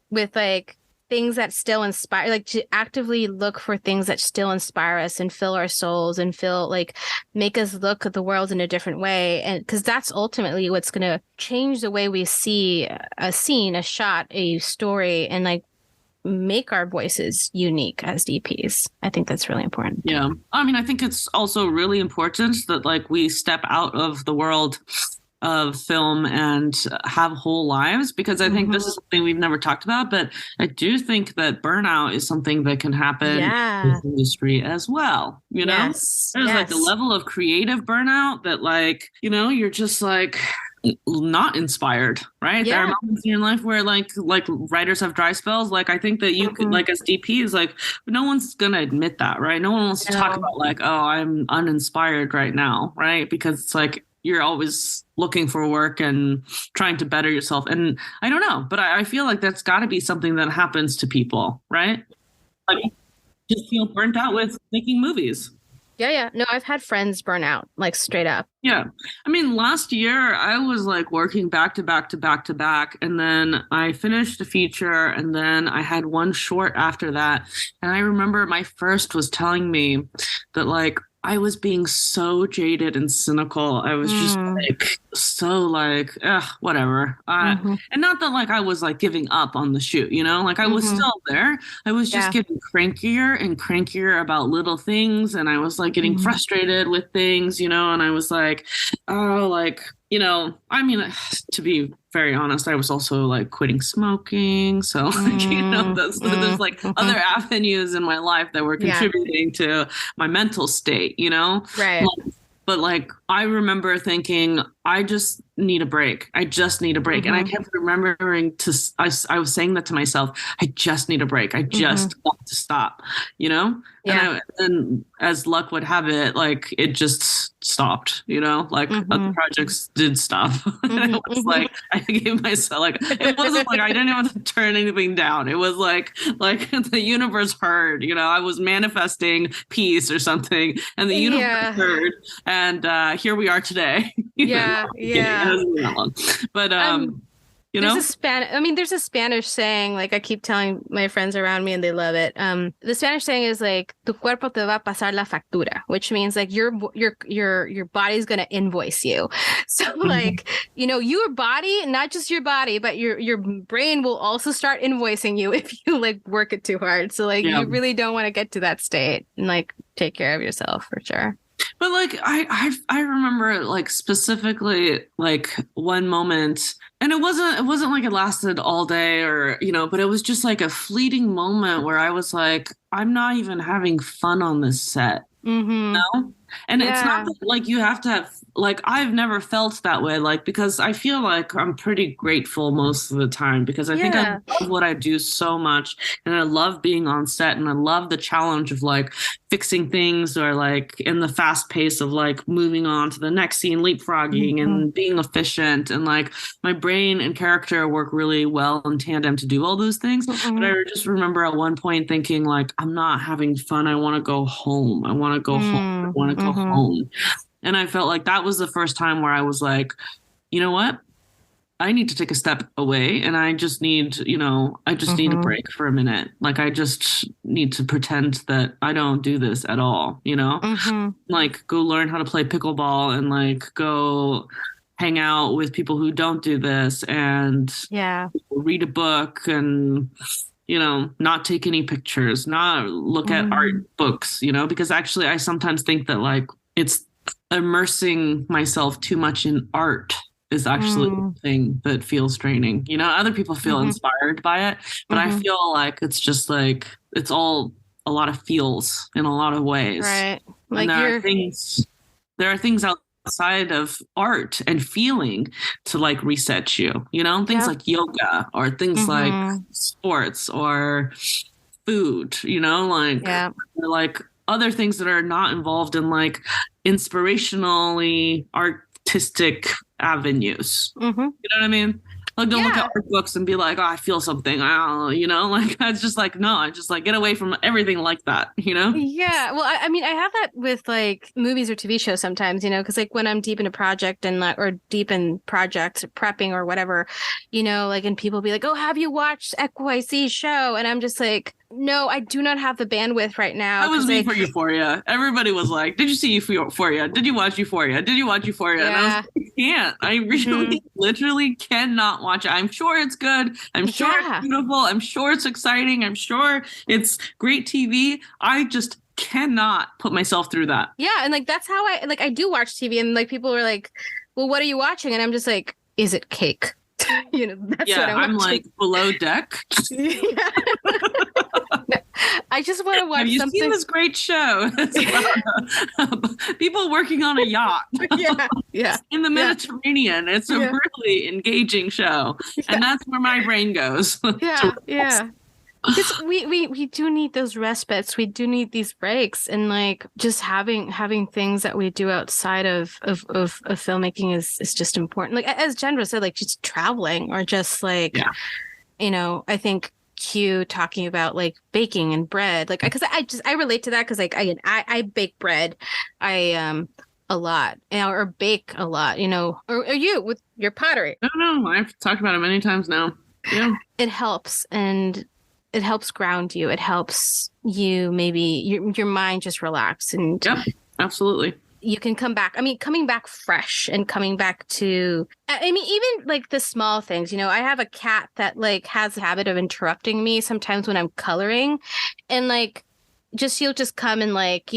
with like things that still inspire, like to actively look for things that still inspire us and fill our souls and make us look at the world in a different way. And because that's ultimately what's going to change the way we see a scene, a shot, a story, and like make our voices unique as DPs. I think that's really important. Yeah. I mean, I think it's also really important that like we step out of the world of film and have whole lives, because I think this is something we've never talked about, but I do think that burnout is something that can happen in this industry as well. There's like a level of creative burnout that like, you're just like not inspired, right? There are moments in your life where like writers have dry spells. Like I think that you could like as DPs, like no one's gonna admit that, right? No one wants to talk about like, oh, I'm uninspired right now, right? Because it's like you're always looking for work and trying to better yourself. And I don't know, but I feel like that's got to be something that happens to people, right? Like just feel burnt out with making movies. Yeah. No, I've had friends burn out, like straight up. Yeah. I mean, last year I was like working back to back to back to back. And then I finished a feature and then I had one short after that. And I remember my first was telling me that like, I was being so jaded and cynical. I was just like, so like, whatever. And not that like I was like giving up on the shoot, like I was still there. I was just getting crankier and crankier about little things. And I was like getting frustrated with things, and I was like, oh, like, I mean, to be very honest, I was also like quitting smoking. So, like, there's like other avenues in my life that were contributing to my mental state, Right. But like, I remember thinking, I just need a break. I just need a break. And I kept remembering I was saying that to myself, I just need a break. I just want to stop, And as luck would have it, like it just stopped, like other projects did stop. And it was like, I gave myself like, it wasn't like I didn't have to turn anything down. It was like the universe heard, I was manifesting peace or something and the universe heard. And here we are today. Yeah. But You know? There's a Spanish saying, like I keep telling my friends around me and they love it. The Spanish saying is like, tu cuerpo te va a pasar la factura, which means like your body's gonna invoice you. So like, your body, not just your body, but your brain will also start invoicing you if you like work it too hard. So like you really don't want to get to that state, and like take care of yourself for sure. But like I remember like specifically like one moment, and it wasn't like it lasted all day or but it was just like a fleeting moment where I was like, I'm not even having fun on this set. Mm-hmm. No? And it's not that, like you have to have, like, I've never felt that way, like, because I feel like I'm pretty grateful most of the time because I think I love what I do so much, and I love being on set, and I love the challenge of like fixing things, or like in the fast pace of like moving on to the next scene, leapfrogging and being efficient, and like my brain and character work really well in tandem to do all those things. But I just remember at one point thinking like, I'm not having fun. I want to go home. I want to go home. I want to go home. And I felt like that was the first time where I was like, you know what? I need to take a step away, and I just need, need a break for a minute. Like, I just need to pretend that I don't do this at all, like go learn how to play pickleball and like go hang out with people who don't do this, and read a book, and not take any pictures, not look at art books, because actually I sometimes think that like it's immersing myself too much in art is actually the thing that feels draining. Other people feel inspired by it, but I feel like it's just like, it's all a lot of feels in a lot of ways. Right. Like there are things outside of art and feeling to like reset you, things like yoga, or things like sports, or food, or like other things that are not involved in like inspirationally artistic avenues. You know what I mean? Like, don't look at art books and be like, oh, I feel something. Like, it's just like, no, I just like get away from everything like that, Yeah. Well, I mean, I have that with like movies or TV shows sometimes, because like when I'm deep in a project and like, or deep in projects or prepping or whatever, like, and people be like, oh, have you watched XYZ show? And I'm just like, no, I do not have the bandwidth right now. That was me for Euphoria. Everybody was like, did you see Euphoria? Did you watch Euphoria? Did you watch Euphoria? And I was like, I can't. I really, literally cannot watch it. I'm sure it's good. I'm sure it's beautiful. I'm sure it's exciting. I'm sure it's great TV. I just cannot put myself through that. Yeah. And like, that's how I do watch TV, and like people are like, well, what are you watching? And I'm just like, is it cake? That's what I'm like, Below Deck. I just want to watch something. Have you seen this great show? It's about people working on a yacht. In the Mediterranean. It's a really engaging show. And that's where my brain goes. Because we do need those respites. We do need these breaks, and like just having things that we do outside of filmmaking is just important. Like as Jendra said, like just traveling, or just like I think Q talking about like baking and bread, like because I relate to that, because like I bake bread, a lot, or bake a lot, or you with your pottery. No, I've talked about it many times now. Yeah, it helps, and it helps ground you. It helps you, maybe your mind just relax, and absolutely. You can come back. I mean, coming back fresh, and coming back to, I mean, even like the small things, I have a cat that like has a habit of interrupting me sometimes when I'm coloring, and like she'll just come and like,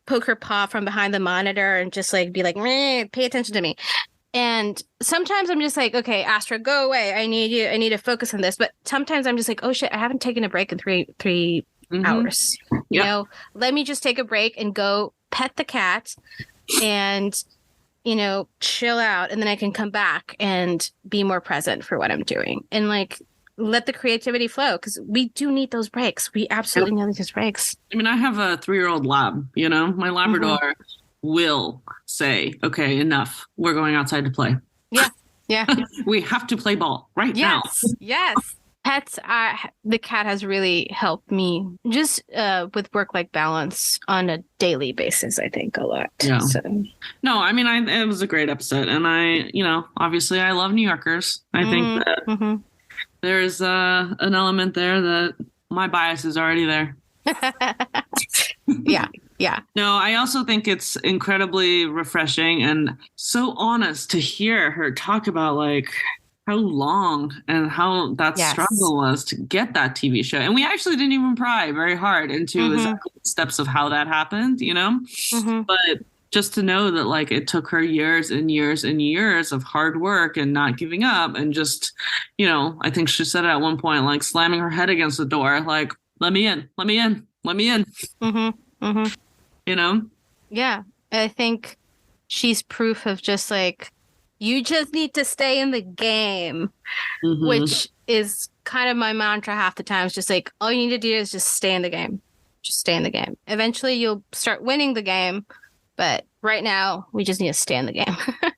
poke her paw from behind the monitor and just like be like, pay attention to me. And sometimes I'm just like, okay, Astra, go away. I need to focus on this. But sometimes I'm just like, oh shit, I haven't taken a break in three hours. Let me just take a break and go pet the cat and, chill out. And then I can come back and be more present for what I'm doing. And like, let the creativity flow, because we do need those breaks. We absolutely need those breaks. I mean, I have a 3-year-old lab, my Labrador will say, okay, enough. We're going outside to play. Yeah. We have to play ball right now. Yes. Pets, the cat has really helped me just with work-life balance on a daily basis, I think, a lot. Yeah. So. No, I mean, it was a great episode. And obviously I love New Yorkers. I think that there's an element there that my bias is already there. Yeah. Yeah. No, I also think it's incredibly refreshing and so honest to hear her talk about like how long and how that struggle was to get that TV show. And we actually didn't even pry very hard into exactly the steps of how that happened, But just to know that like it took her years and years and years of hard work and not giving up and just, I think she said it at one point, like slamming her head against the door, like, let me in, let me in, let me in. Yeah. I think she's proof of just like, you just need to stay in the game, which is kind of my mantra half the time. It's just like, all you need to do is just stay in the game. Just stay in the game. Eventually you'll start winning the game. But right now we just need to stay in the game. So.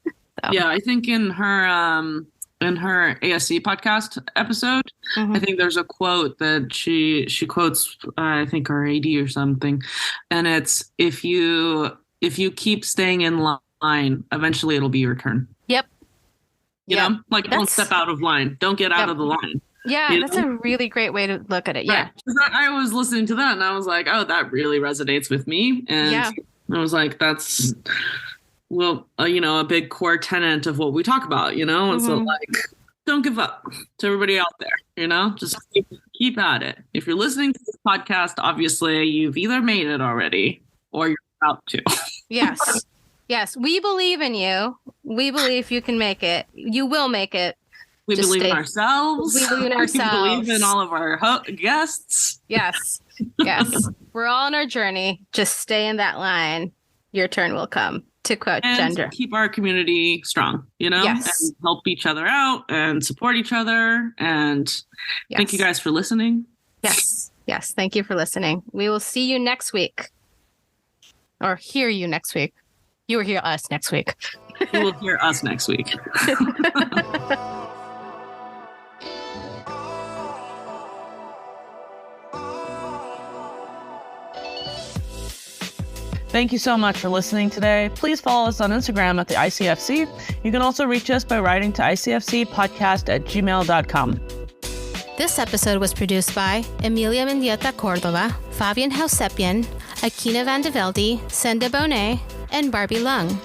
Yeah, I think in her ASC podcast episode, I think there's a quote that she quotes, I think her AD or something. And it's, if you keep staying in line, eventually it'll be your turn. Yep. You know, like don't step out of line. Don't get out of the line. Yeah, that's a really great way to look at it. Yeah. Right. I was listening to that and I was like, oh, that really resonates with me. And I was like, that's, a big core tenet of what we talk about, And so like, don't give up to everybody out there, just keep at it. If you're listening to this podcast, obviously you've either made it already or you're about to. Yes. Yes, we believe in you. We believe you can make it. You will make it. We believe in ourselves. We believe in ourselves. We believe in all of our guests. Yes. Yes. We're all on our journey. Just stay in that line. Your turn will come, to quote Jendra. Keep our community strong, Yes. And help each other out and support each other. And thank you guys for listening. Yes. Yes. Thank you for listening. We will see you next week. Or hear you next week. You will hear us next week. You will hear us next week. Thank you so much for listening today. Please follow us on Instagram at the ICFC. You can also reach us by writing to icfcpodcast@gmail.com. This episode was produced by Emilia Mendieta Cordova, Fabian Hausepian, Akina Van de Velde, Senda Bonet, and Barbie Lung.